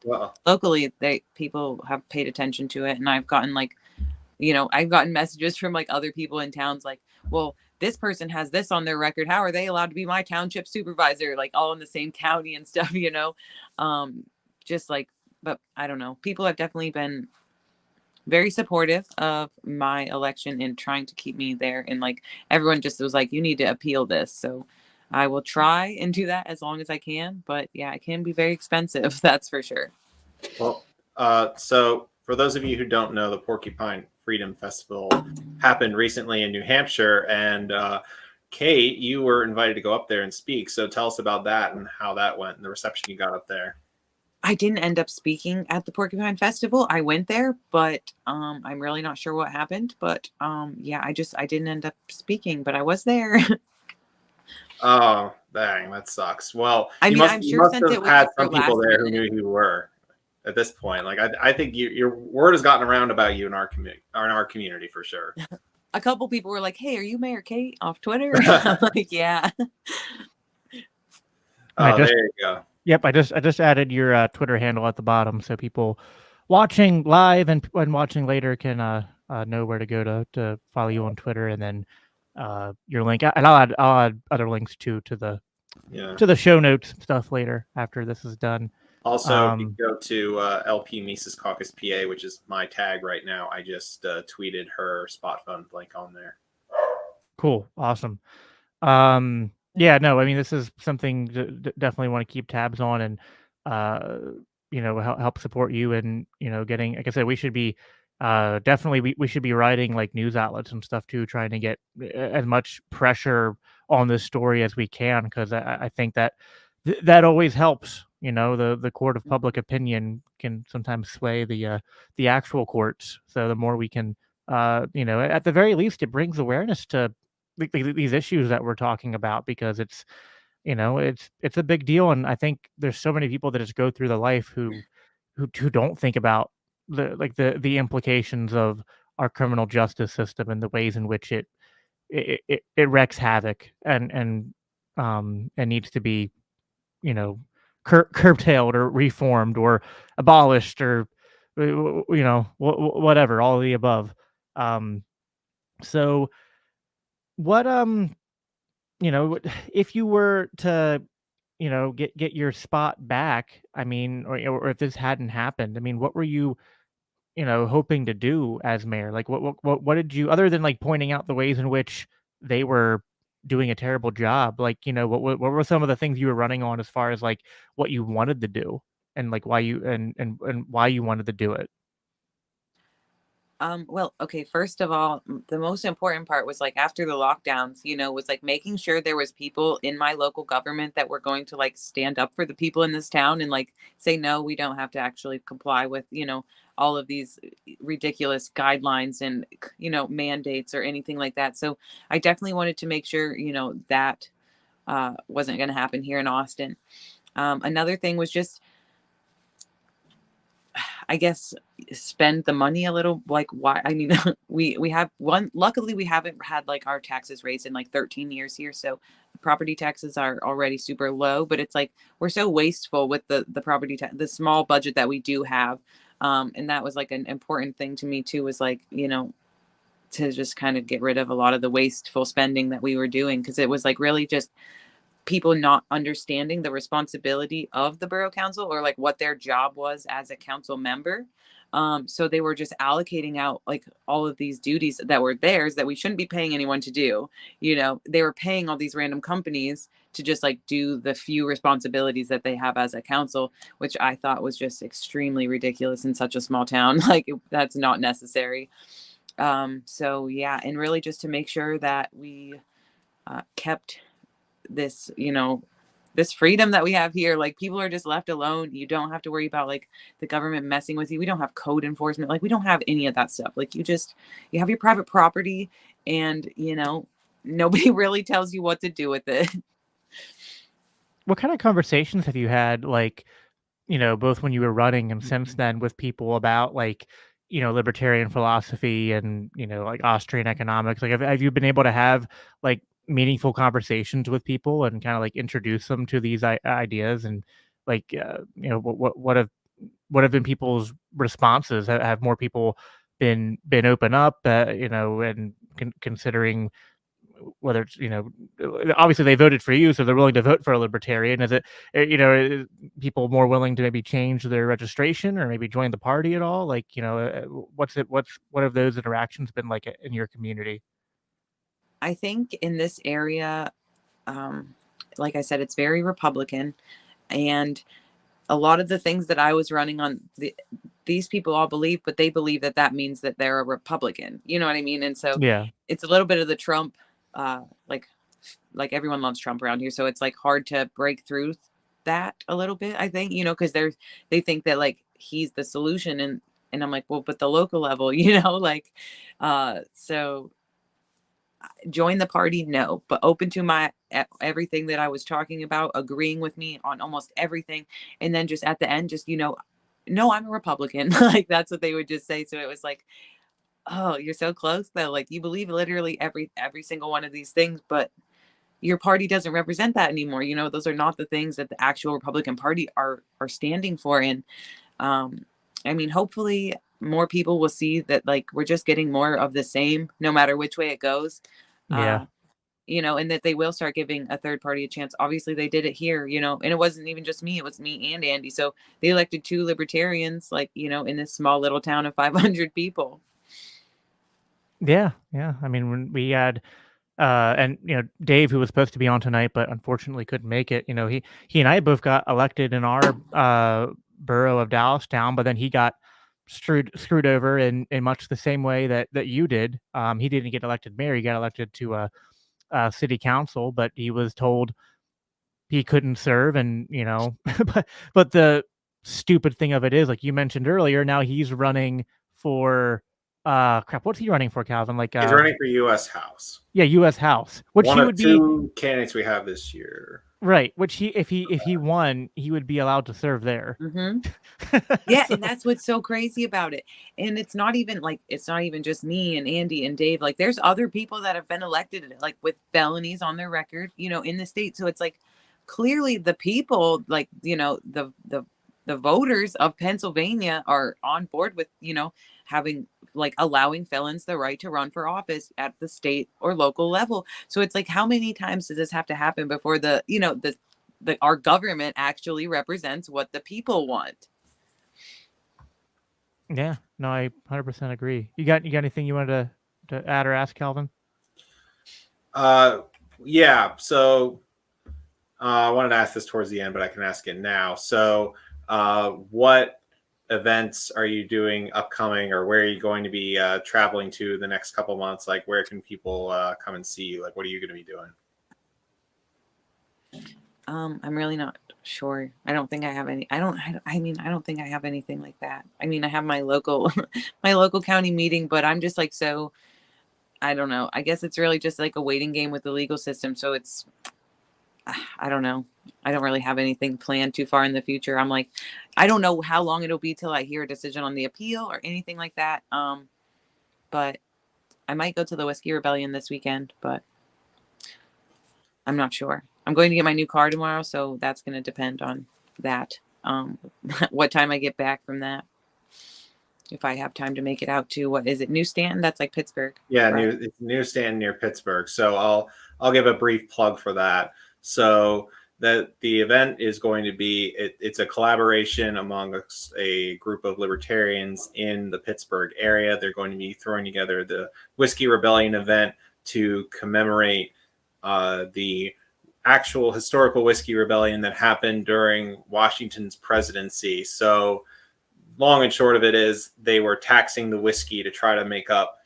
locally, people have paid attention to it, and I've gotten I've gotten messages from other people in towns well, this person has this on their record. How are they allowed to be my township supervisor? All in the same county and stuff, but I don't know. People have definitely been very supportive of my election and trying to keep me there. And everyone just was you need to appeal this. So I will try and do that as long as I can. But yeah, it can be very expensive. That's for sure. Well, so for those of you who don't know, the Porcupine Freedom Festival happened recently in New Hampshire, and Kate, you were invited to go up there and speak. So tell us about that and how that went and the reception you got up there. I didn't end up speaking at the Porcupine Festival. I went there, but I'm really not sure what happened. But yeah, I didn't end up speaking, but I was there. Oh, dang, that sucks. Well, I mean, I'm sure since it was had some people there who knew who you were at this point. I think your word has gotten around about you in our community for sure. A couple people were like, "Hey, are you Mayor Kate off Twitter?" Yeah. Oh, there you go. Yep, I just added your Twitter handle at the bottom, so people watching live and watching later can know where to go to follow you on Twitter, and then your link. And I'll add other links to the show notes stuff later after this is done. Also, if you go to LP Mises Caucus PA, which is my tag right now, I just tweeted her spot fund link on there. Cool, awesome. Yeah, no, I mean, this is something definitely want to keep tabs on and, help support you and, getting, like I said, we should be, definitely, we should be writing news outlets and stuff too, trying to get as much pressure on this story as we can. Because I think that that always helps, the court of public opinion can sometimes sway the actual courts. So the more we can, at the very least, it brings awareness to these issues that we're talking about, because it's a big deal. And I think there's so many people that just go through the life who don't think about the implications of our criminal justice system and the ways in which it wreaks havoc and needs to be curtailed or reformed or abolished or whatever, all of the above. So what if you were to get your spot back, I mean, or if this hadn't happened, I mean, what were you hoping to do as mayor? What did you, other than pointing out the ways in which they were doing a terrible job, what were some of the things you were running on as far as what you wanted to do and why you and why you wanted to do it? Well, okay, first of all, the most important part was after the lockdowns, was making sure there was people in my local government that were going to stand up for the people in this town and say, no, we don't have to actually comply with, all of these ridiculous guidelines and, mandates or anything like that. So I definitely wanted to make sure, that wasn't going to happen here in Austin. Another thing was just, I guess, spend the money a little. Like, why? I mean, we have one. Luckily, we haven't had like our taxes raised in like 13 years here, so property taxes are already super low. But it's like we're so wasteful with the property tax, the small budget that we do have. And that was like an important thing to me too. Was like, to just kind of get rid of a lot of the wasteful spending that we were doing, because it was like really just people not understanding the responsibility of the borough council, or like what their job was as a council member. So they were just allocating out like all of these duties that were theirs that we shouldn't be paying anyone to do. They were paying all these random companies to just like do the few responsibilities that they have as a council, which I thought was just extremely ridiculous in such a small town. Like, that's not necessary. So yeah, and really just to make sure that we kept this, this freedom that we have here. Like, people are just left alone. You don't have to worry about like the government messing with you. We don't have code enforcement. Like, we don't have any of that stuff. Like, you have your private property, and nobody really tells you what to do with it. What kind of conversations have you had, like, both when you were running and since then, with people about like, libertarian philosophy and, like Austrian economics? Like, have you been able to have like meaningful conversations with people and kind of like introduce them to these ideas? And like, what have been people's responses? Have more people been open up, and considering whether it's, obviously they voted for you, so they're willing to vote for a libertarian. Is it, is people more willing to maybe change their registration or maybe join the party at all? Like, what have those interactions been like in your community? I think in this area, like I said, it's very Republican, and a lot of the things that I was running on, these people all believe, but they believe that means that they're a Republican. You know what I mean? And so Yeah. it's a little bit of the Trump, like everyone loves Trump around here. So it's like hard to break through that a little bit, I think, because they think that like he's the solution. And I'm like, well, but the local level, like, so join the party, no, but open to everything that I was talking about, agreeing with me on almost everything. And then just at the end, just, no, I'm a Republican. Like, that's what they would just say. So it was like, oh, you're so close though. Like, you believe literally every single one of these things, but your party doesn't represent that anymore. Those are not the things that the actual Republican Party are standing for. And I mean, hopefully more people will see that like we're just getting more of the same, no matter which way it goes. Yeah. And that they will start giving a third party a chance. Obviously they did it here, and it wasn't even just me, it was me and Andy. So they elected 2 libertarians, like, in this small little town of 500 people. Yeah. I mean, when we had and Dave, who was supposed to be on tonight but unfortunately couldn't make it, he and I both got elected in our borough of Dallastown, but then he got screwed over in much the same way that you did. He didn't get elected mayor, he got elected to city council, but he was told he couldn't serve. And but the stupid thing of it is, like you mentioned earlier, now he's running for what's he running for, Calvin? Like he's running for U.S. House. Yeah, U.S. House. Which one he of would two candidates we have this year. Right. Which if he won, he would be allowed to serve there. Mm-hmm. Yeah, and that's what's so crazy about it. And it's not even just me and Andy and Dave. Like, there's other people that have been elected like with felonies on their record, in the state. So it's like clearly the people, like, the voters of Pennsylvania are on board with, having like allowing felons the right to run for office at the state or local level. So it's like, how many times does this have to happen before our government actually represents what the people want? Yeah, no, I 100% agree. You got anything you wanted to add or ask, Calvin? Yeah. So I wanted to ask this towards the end, but I can ask it now. So what events are you doing upcoming, or where are you going to be traveling to the next couple months? Like, where can people come and see you? Like, what are you going to be doing? I'm really not sure. I don't think I have any. I don't think I have anything like that. I mean, I have my local county meeting, but I'm just like, so I don't know. I guess it's really just like a waiting game with the legal system. So it's, I don't know. I don't really have anything planned too far in the future. I'm like, I don't know how long it'll be till I hear a decision on the appeal or anything like that. But I might go to the Whiskey Rebellion this weekend, but I'm not sure. I'm going to get my new car tomorrow, so that's going to depend on that. What time I get back from that. If I have time to make it out to, what is it, Newsstand? That's like Pittsburgh. Yeah, right? it's Newsstand near Pittsburgh. So I'll give a brief plug for that. So the event is going to be it's a collaboration among a group of libertarians in the Pittsburgh area. They're going to be throwing together the Whiskey Rebellion event to commemorate the actual historical whiskey rebellion that happened during Washington's presidency. So long and short of it is they were taxing the whiskey to try to make up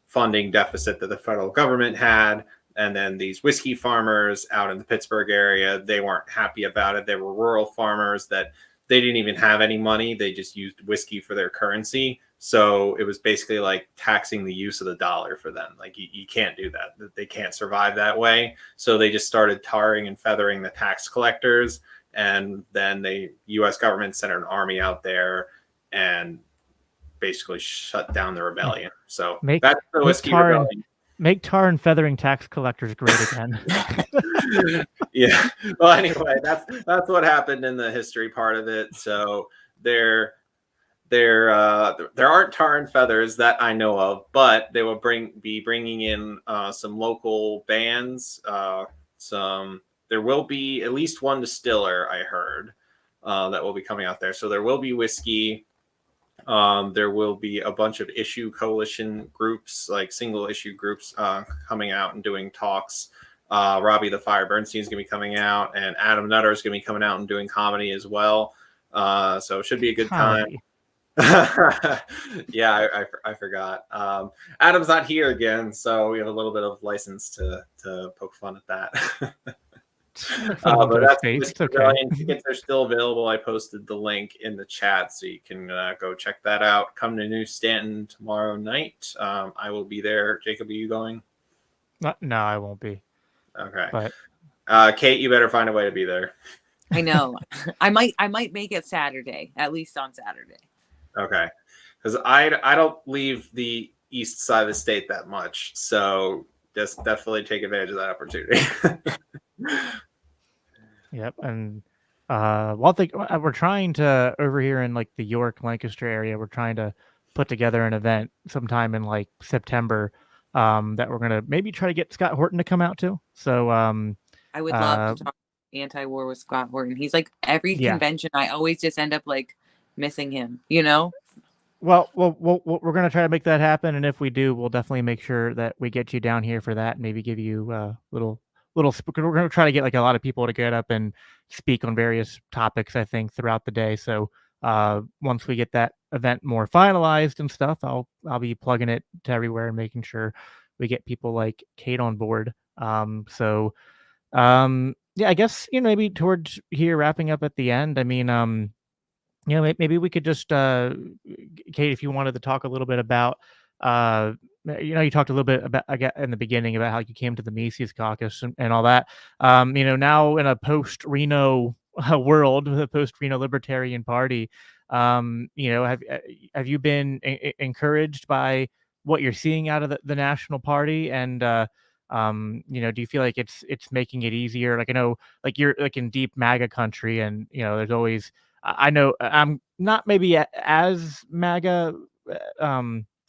funding deficit that the federal government had. And then these whiskey farmers out in the Pittsburgh area, they weren't happy about it. They were rural farmers that they didn't even have any money. They just used whiskey for their currency. So it was basically like taxing the use of the dollar for them. Like you can't do that. They can't survive that way. So they just started tarring and feathering the tax collectors. And then the U.S. government sent an army out there and basically shut down the rebellion. So that's the Whiskey Rebellion. Make tar and feathering tax collectors great again. Yeah. Well, anyway, that's what happened in the history part of it. So there aren't tar and feathers that I know of, but they will be bringing in some local bands. There will be at least one distiller, I heard, that will be coming out there. So there will be whiskey. There will be a bunch of issue coalition groups, like single issue groups, coming out and doing talks. Robbie the Fire Bernstein is going to be coming out, and Adam Nutter is going to be coming out and doing comedy as well. So it should be a good time. Yeah, I forgot. Adam's not here again, so we have a little bit of license to poke fun at that. But that's okay. Tickets are still available. I posted the link in the chat, so you can go check that out. Come to New Stanton tomorrow night. I will be there. Jacob, are you going? No, I won't be. Okay. But Kate, you better find a way to be there. I know. I might make it Saturday, at least on Saturday. Okay, because I don't leave the east side of the state that much, so just definitely take advantage of that opportunity. Yep, and we're trying to over here in like the York, Lancaster area. We're trying to put together an event sometime in like September that we're gonna maybe try to get Scott Horton to come out to. So I would love to talk anti-war with Scott Horton. He's like every convention. I always just end up like missing him. You know. Well, we're gonna try to make that happen, and if we do, we'll definitely make sure that we get you down here for that. Maybe give you little. We're going to try to get like a lot of people to get up and speak on various topics, I think, throughout the day. So once we get that event more finalized and stuff, I'll be plugging it to everywhere and making sure we get people like Kate on board. Yeah, I guess, maybe towards here wrapping up at the end, I mean, maybe we could just, Kate, if you wanted to talk a little bit about, you talked a little bit about in the beginning about how you came to the Mises Caucus and all that. Now in a post-Reno world, the post-Reno Libertarian Party, have you been encouraged by what you're seeing out of the National Party? And do you feel like it's making it easier? Like I know, like you're like in deep MAGA country, and there's always. I know I'm not maybe as MAGA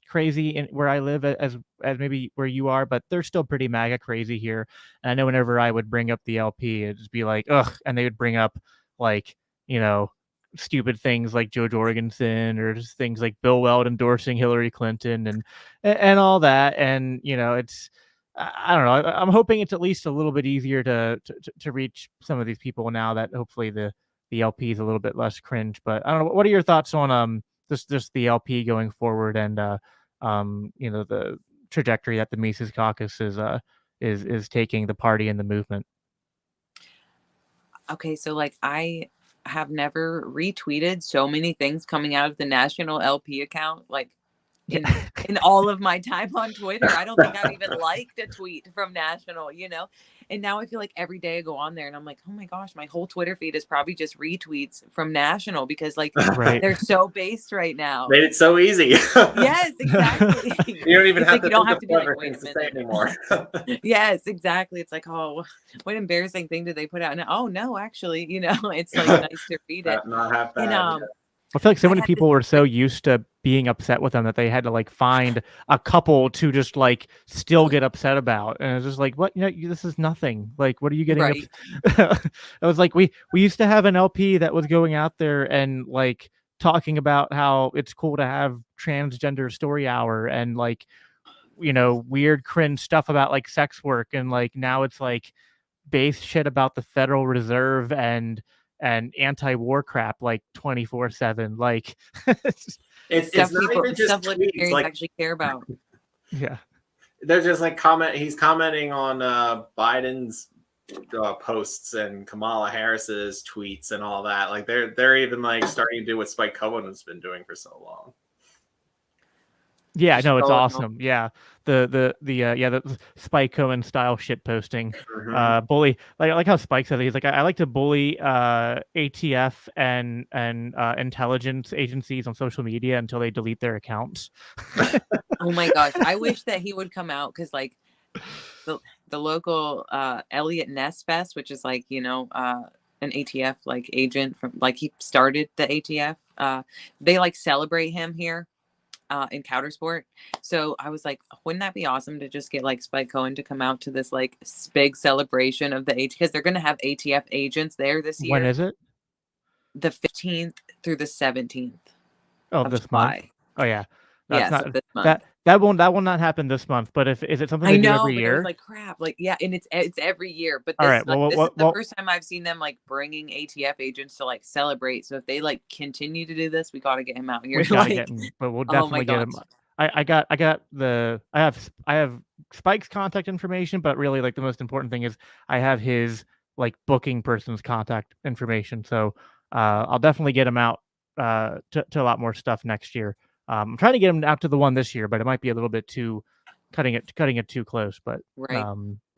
crazy in where I live as maybe where you are, but they're still pretty MAGA crazy here. And I know whenever I would bring up the LP, it'd just be like, ugh, and they would bring up like, stupid things like Joe Jorgensen or just things like Bill Weld endorsing Hillary Clinton and all that. And, it's, I don't know. I'm hoping it's at least a little bit easier to reach some of these people now that hopefully the LP is a little bit less cringe. But I don't know. What are your thoughts on just the LP going forward and the trajectory that the Mises Caucus is taking the party and the movement? Okay, so like I have never retweeted so many things coming out of the National LP account like in all of my time on Twitter. I don't think I've even liked a tweet from National, and now I feel like every day I go on there and I'm like, oh my gosh, my whole Twitter feed is probably just retweets from National because like Right. they're so based right now. Made it so easy. Yes, exactly. You don't even It's have like to you don't think have of to be like, clever wait things a to say minute. anymore. Yes, exactly. It's like, oh, what embarrassing thing did they put out? And oh no, actually, it's like nice to read it. Not half bad. And I feel like so I many had people were so used to being upset with them that they had to like find a couple to just like still get upset about, and it's just like, what, this is nothing. Like, what are you getting Right. It was like we used to have an LP that was going out there and like talking about how it's cool to have transgender story hour and like weird cringe stuff about like sex work, and like now it's like base shit about the Federal Reserve and anti-war crap like 24/7. Like It's stuff not even just stuff tweets. libertarians Like, actually care about. yeah. they're just like he's commenting on Biden's posts and Kamala Harris's tweets and all that. Like they're even like starting to do what Spike Cohen has been doing for so long. Yeah, no, it's Oh, no. awesome. Yeah, the Spike Cohen style shit posting, Mhm. bully. Like how Spike said it. He's like, I like to bully ATF and intelligence agencies on social media until they delete their accounts. Oh my gosh, I wish that he would come out because like the local Elliot Ness Fest, which is like an ATF like agent from like he started the ATF. They like celebrate him here. In Countersport. So I was like, wouldn't that be awesome to just get like Spike Cohen to come out to this like big celebration of the ATF, because they're going to have ATF agents there this year. When is it? The 15th through the 17th of of this July. month. Oh yeah, that's Yes, not this month. that will not happen this month. But is it something I they do know, every but year? it was like crap. Like yeah, and it's every year. But All this right, well, this is the well, first time I've seen them like bringing ATF agents to like celebrate. So if they like continue to do this, we got to get him out here. we gotta Like, get him, but we'll oh my definitely get him. gosh. I have Spike's contact information, but really like the most important thing is I have his like booking person's contact information. So I'll definitely get him out to a lot more stuff next year. I'm trying to get him out to the one this year, but it might be a little bit too cutting it too close. But Right.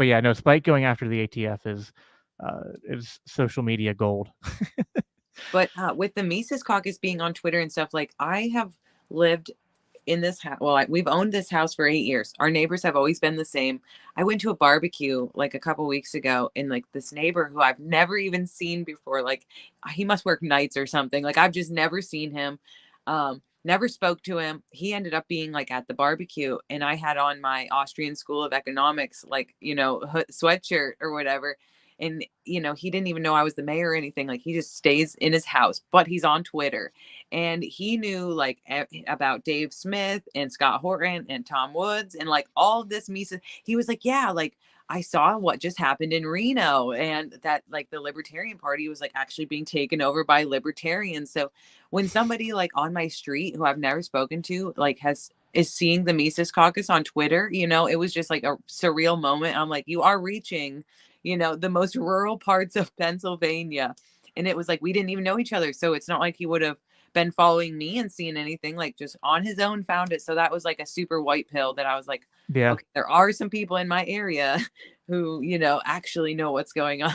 yeah, no, Spike going after the ATF is social media gold. But with the Mises Caucus being on Twitter and stuff, like I have lived in this house. Well, we've owned this house for 8 years. Our neighbors have always been the same. I went to a barbecue like a couple weeks ago, and like this neighbor who I've never even seen before, like he must work nights or something. Like I've just never seen him. Never spoke to him. He ended up being like at the barbecue, and I had on my Austrian School of Economics, like, sweatshirt or whatever. And, he didn't even know I was the mayor or anything. Like he just stays in his house, but he's on Twitter. And he knew like about Dave Smith and Scott Horton and Tom Woods and like all of this Mises. He was like, yeah, like I saw what just happened in Reno, and that like the Libertarian Party was like actually being taken over by libertarians. So when somebody like on my street who I've never spoken to like is seeing the Mises Caucus on Twitter, it was just like a surreal moment. I'm like, you are reaching, the most rural parts of Pennsylvania. And it was like we didn't even know each other. So it's not like he would have been following me and seeing anything, like just on his own found it. So that was like a super white pill that I was like, Yeah. okay, there are some people in my area who, actually know what's going on.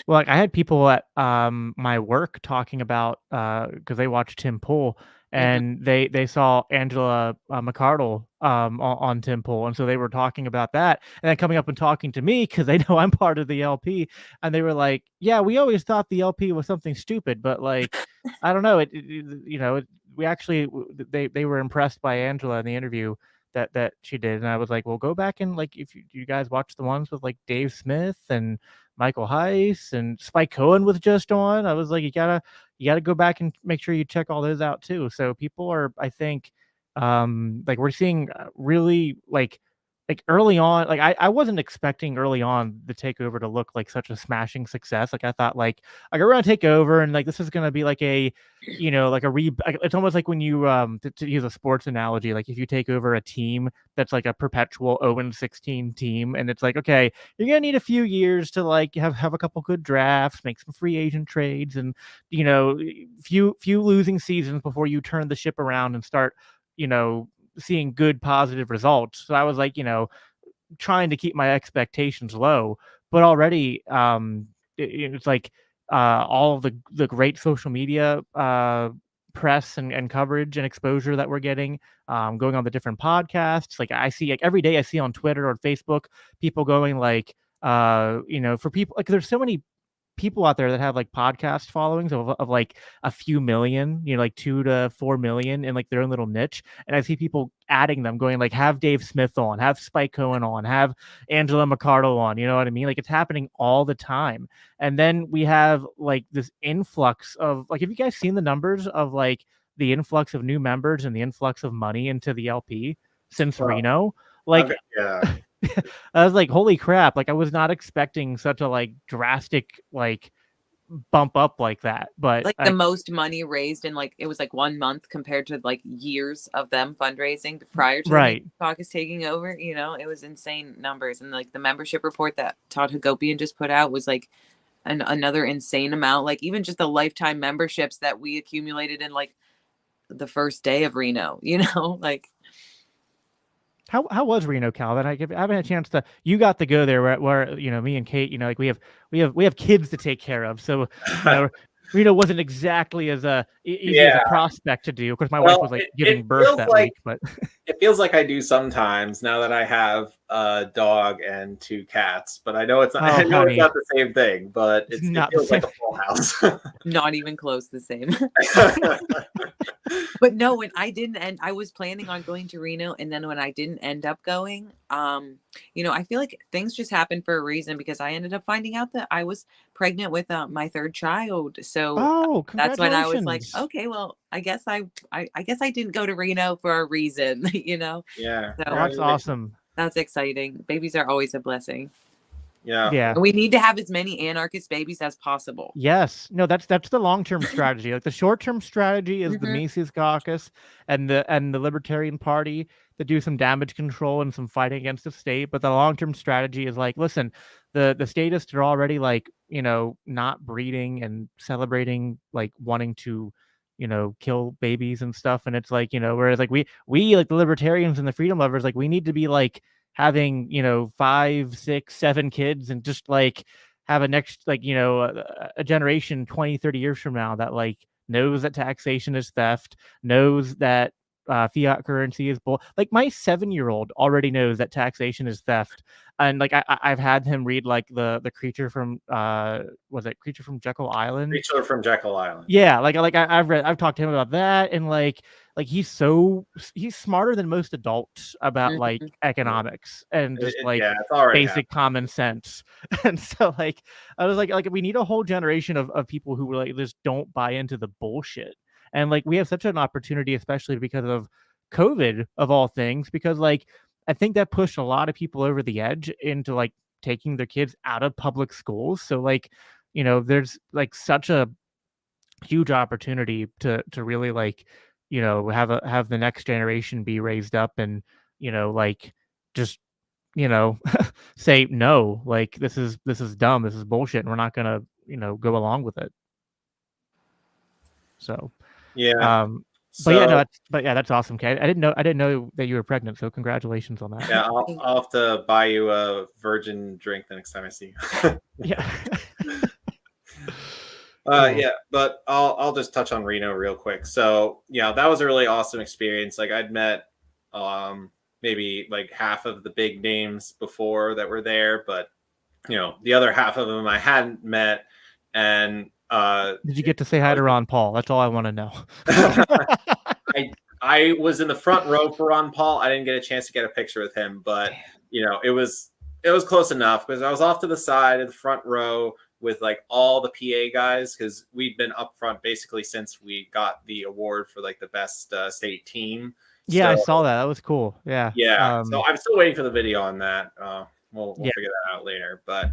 Well, like I had people at my work talking about because they watched Tim Pool and they saw Angela McArdle on Tim Pool, and so they were talking about that, and then coming up and talking to me because they know I'm part of the LP, and they were like, "Yeah, we always thought the LP was something stupid, but like, I don't know, we actually they were impressed by Angela in the interview." That she did, and I was like, well, go back and like if you guys watch the ones with like Dave Smith and Michael Heiss and Spike Cohen was just on. I was like, you gotta go back and make sure you check all those out too. So people are, I think, like we're seeing really like early on, like I wasn't expecting early on the takeover to look like such a smashing success. Like I thought like we're gonna take over and like this is gonna be like a like it's almost like when you to use a sports analogy, like if you take over a team that's like a perpetual 0-16 team, and it's like, okay, you're gonna need a few years to like have a couple good drafts, make some free agent trades, and few losing seasons before you turn the ship around and start seeing good positive results. So I was like, trying to keep my expectations low, but already it's like all of the great social media press and coverage and exposure that we're getting, going on the different podcasts. Like I see, like every day I see on Twitter or Facebook people going like, for people, like there's so many people out there that have like podcast followings of like a few million, like 2 to 4 million in like their own little niche. And I see people adding them, going like, have Dave Smith on, have Spike Cohen on, have Angela McArdle on, you know what I mean? Like it's happening all the time. And then we have like this influx of like, have you guys seen the numbers of like the influx of new members and the influx of money into the LP since Reno? Like, okay, yeah. I was like, holy crap. Like I was not expecting such a like drastic, like bump up like that. But like the most money raised in like, it was like 1 month compared to like years of them fundraising prior to the caucus taking over, it was insane numbers. And like the membership report that Todd Hagopian just put out was like another insane amount. Like even just the lifetime memberships that we accumulated in like the first day of Reno, like. How was Reno, Calvin? I haven't had a chance to. You got to go there, where me and Kate, like we have kids to take care of, so Reno wasn't exactly as easy as a prospect to do. Of course, my wife was like giving birth that week, but it feels like I do sometimes now that I have a dog and 2 cats. But I know it's not. I know it's not the same thing, but it feels like a full house. Not even close the same. But no, when I didn't end, I was planning on going to Reno, and then when I didn't end up going, I feel like things just happened for a reason, because I ended up finding out that I was pregnant with my 3rd child. So that's when I was like, okay, well, I guess I didn't go to Reno for a reason, Yeah. So, that's awesome. That's exciting. Babies are always a blessing. Yeah. And we need to have as many anarchist babies as possible. Yes. No, that's the long-term strategy. Like the short-term strategy is the Mises Caucus and the Libertarian Party that do some damage control and some fighting against the state. But the long-term strategy is like, listen, the statists are already like, not breeding and celebrating, like wanting to, kill babies and stuff. And it's like, whereas like we like the libertarians and the freedom lovers, like we need to be like having 5, 6, 7 kids and just like have a next like a generation 20, 30 years from now that like knows that taxation is theft, knows that fiat currency is bull. Like my 7-year-old already knows that taxation is theft. And like I've had him read like the creature from was it Creature from Jekyll Island? Creature from Jekyll Island. Yeah, I've talked to him about that, and like he's smarter than most adults about like economics and just like basic common sense. And so like I was like we need a whole generation of people who like just don't buy into the bullshit. And like we have such an opportunity, especially because of COVID of all things, because like I think that pushed a lot of people over the edge into like taking their kids out of public schools. So like, there's like such a huge opportunity to really like, have the next generation be raised up and, like just, say no, like this is dumb, this is bullshit, and we're not gonna, go along with it. So that's awesome. Okay, I didn't know that you were pregnant. So congratulations on that. Yeah, I'll have to buy you a virgin drink the next time I see you. Yeah. Yeah, but I'll just touch on Reno real quick. So that was a really awesome experience. Like I'd met maybe like half of the big names before that were there, but the other half of them I hadn't met. And did you get to say hi to Ron Paul? That's all I want to know. I was in the front row for Ron Paul. I didn't get a chance to get a picture with him, but it was close enough because I was off to the side of the front row with like all the PA guys, because we've been up front basically since we got the award for like the best state team. Yeah, so, I saw that. That was cool. Yeah. Yeah. So I'm still waiting for the video on that. We'll figure that out later. But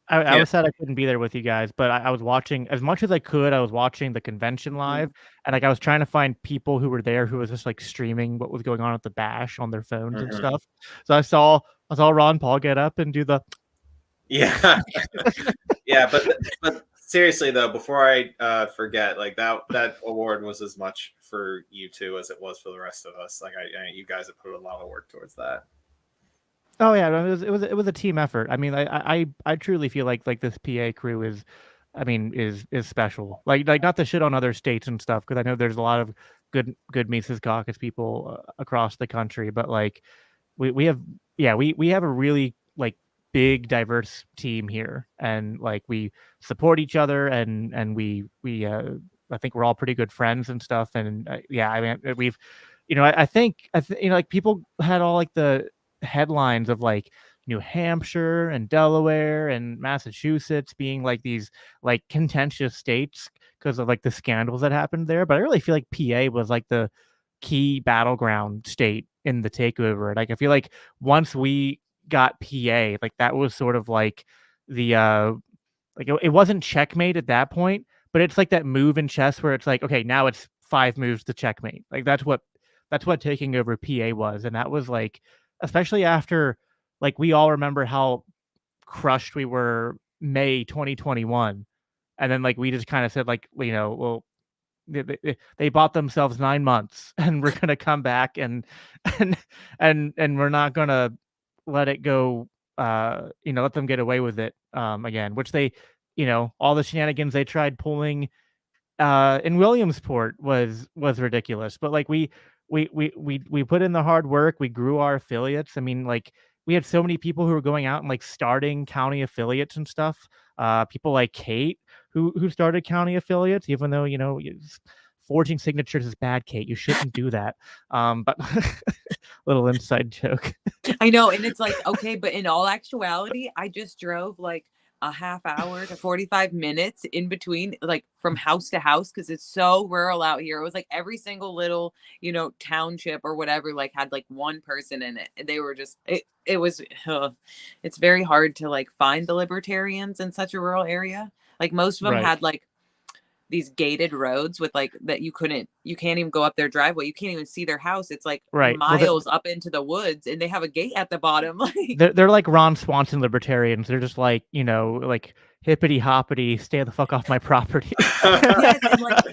I was sad I couldn't be there with you guys, but I was watching as much as I could. I was watching the convention live, and like I was trying to find people who were there who was just like streaming what was going on at the bash on their phones and stuff. So I saw Ron Paul get up and do the yeah. But seriously though, before I forget, like that award was as much for you two as it was for the rest of us. Like you guys have put a lot of work towards that. Oh yeah, it was a team effort. I mean, I truly feel like this PA crew is, I mean, is special. Like not to shit on other states and stuff, because I know there's a lot of good Mises Caucus people across the country, but like we have, yeah, we have a really like big diverse team here, and like we support each other, and we I think we're all pretty good friends and stuff, and yeah, I mean we've, you know, I think you know, like people had all like the headlines of like New Hampshire and Delaware and Massachusetts being like these like contentious states because of like the scandals that happened there, but I really feel like PA was like the key battleground state in the takeover. Like I feel like once we got PA, like that was sort of like the like it wasn't checkmate at that point, but it's like that move in chess where it's like, okay, now it's 5 moves to checkmate. Like that's what taking over PA was, and that was like, especially after, like, we all remember how crushed we were May 2021, and then like we just kind of said like, you know, well, they bought themselves 9 months, and we're gonna come back and and we're not gonna let it go. You know, let them get away with it again, which they, you know, all the shenanigans they tried pulling in Williamsport was ridiculous. But like we put in the hard work. We grew our affiliates. I mean, like we had so many people who were going out and like starting county affiliates and stuff. People like Kate who started county affiliates, even though, you know, forging signatures is bad, Kate. You shouldn't do that. But little inside joke. I know, and it's like, okay, but in all actuality, I just drove like a half hour to 45 minutes in between, like from house to house, because it's so rural out here. It was like every single little, you know, township or whatever, like had like one person in it. And they were just, it was, it's very hard to like find the libertarians in such a rural area. Like most of them Right. had like these gated roads with like that you can't even go up their driveway. You can't even see their house. It's like Right. miles up into the woods, and they have a gate at the bottom. Like they're like Ron Swanson libertarians. They're just like, you know, like hippity hoppity, stay the fuck off my property. yes, and like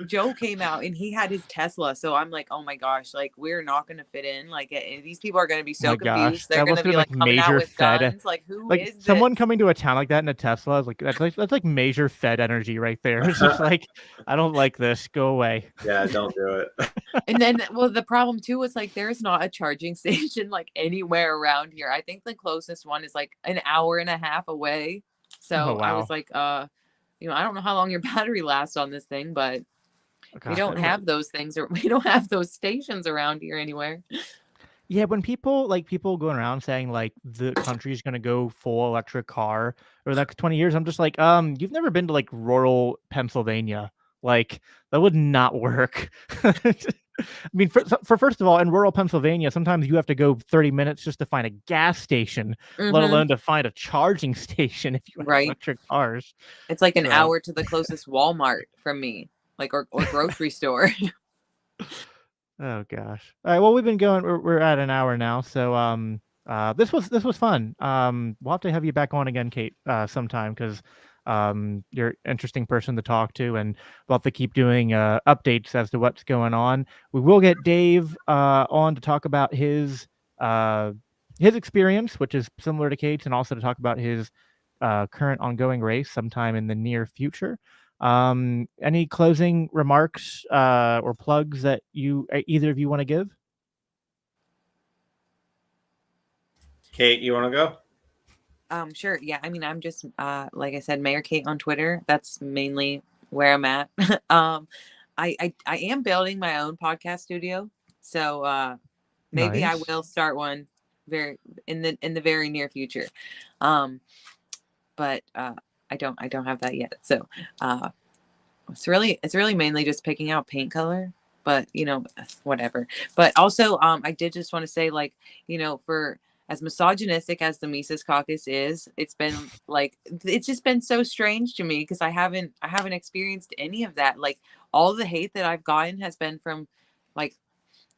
Joe came out and he had his Tesla, so I'm like, oh my gosh, like we're not gonna fit in. Like these people are gonna be so confused. They're gonna be like coming out with guns. Like who is this? Someone coming to a town like that in a Tesla is like that's like major Fed energy right there. It's just like, I don't like this. Go away. Yeah, don't do it. And then, well, the problem too is like there's not a charging station like anywhere around here. I think the closest one is like an hour and a half away. So I was like, you know, I don't know how long your battery lasts on this thing, but we don't have those things, or we don't have those stations around here anywhere. Yeah, when people going around saying like the country's gonna go full electric car over the next 20 years, I'm just like, you've never been to like rural Pennsylvania. Like that would not work. I mean, for first of all, in rural Pennsylvania, sometimes you have to go 30 minutes just to find a gas station, let alone to find a charging station if you have electric cars. It's like an hour to the closest Walmart from me, like or grocery store. Oh gosh. All right. Well, we've been going. We're at an hour now, so this was fun. We'll have to have you back on again, Kate, sometime, because you're an interesting person to talk to, and we'll have to keep doing updates as to what's going on. We will get Dave on to talk about his experience, which is similar to Kate's, and also to talk about his current ongoing race sometime in the near future. Any closing remarks or plugs that either of you want to give? Kate, you want to go? Sure. Yeah. I mean, I'm just, like I said, Mayor Kate on Twitter. That's mainly where I'm at. I am building my own podcast studio. So, maybe I will start one in the very near future. But, I don't have that yet. So, it's really mainly just picking out paint color, but you know, whatever. But also, I did just want to say, like, you know, for as misogynistic as the Mises Caucus is, it's just been so strange to me because I haven't experienced any of that. Like all the hate that I've gotten has been from like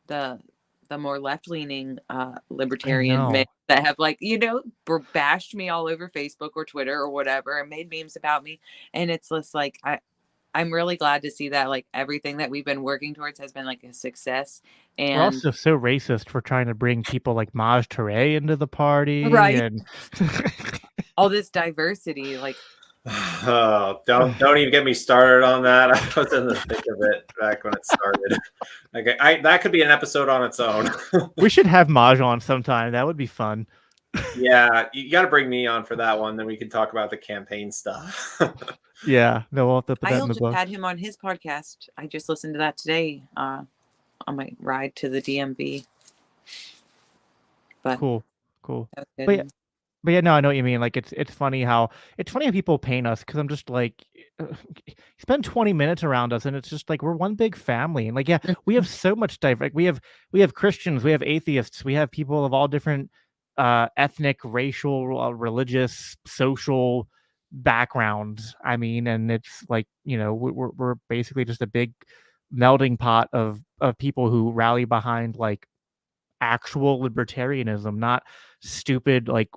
the the more left-leaning I libertarian men know. that have, like, bashed me all over Facebook or Twitter or whatever and made memes about me. And it's just like I'm really glad to see that, like, everything that we've been working towards has been like a success. We're And also so racist for trying to bring people like Maj Touré into the party, right, and all this diversity, like, Oh, don't even get me started on that. I was in the thick of it back when it started. Okay, that could be an episode on its own. we should have Maj on sometime. That would be fun. Yeah, you got to bring me on for that one. Then we can talk about the campaign stuff. Yeah, no, we'll have to put that Kyle in the just book. had him on his podcast. I just listened to that today on my ride to the DMV. But Cool. that was But yeah, good. but yeah, no, I know what you mean. Like it's funny how people paint us, because I'm just like, spend 20 minutes around us, and it's just like we're one big family. And like, yeah, we have so much diversity. We have Christians, we have atheists, we have people of all different ethnic, racial, religious, social backgrounds. I mean, and it's like, we're basically just a big melding pot of people who rally behind like actual libertarianism, not stupid, like,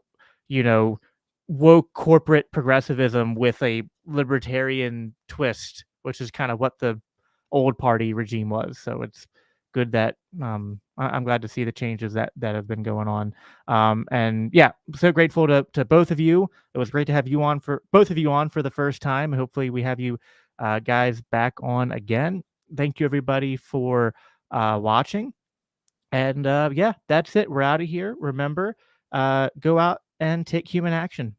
woke corporate progressivism with a libertarian twist, which is kind of what the old party regime was. So it's good that I'm glad to see the changes that have been going on. And yeah, so grateful to both of you. It was great to have both of you on for the first time. Hopefully we have you guys back on again. Thank you everybody for watching. And yeah, that's it. We're out of here. Remember, go out and take human action.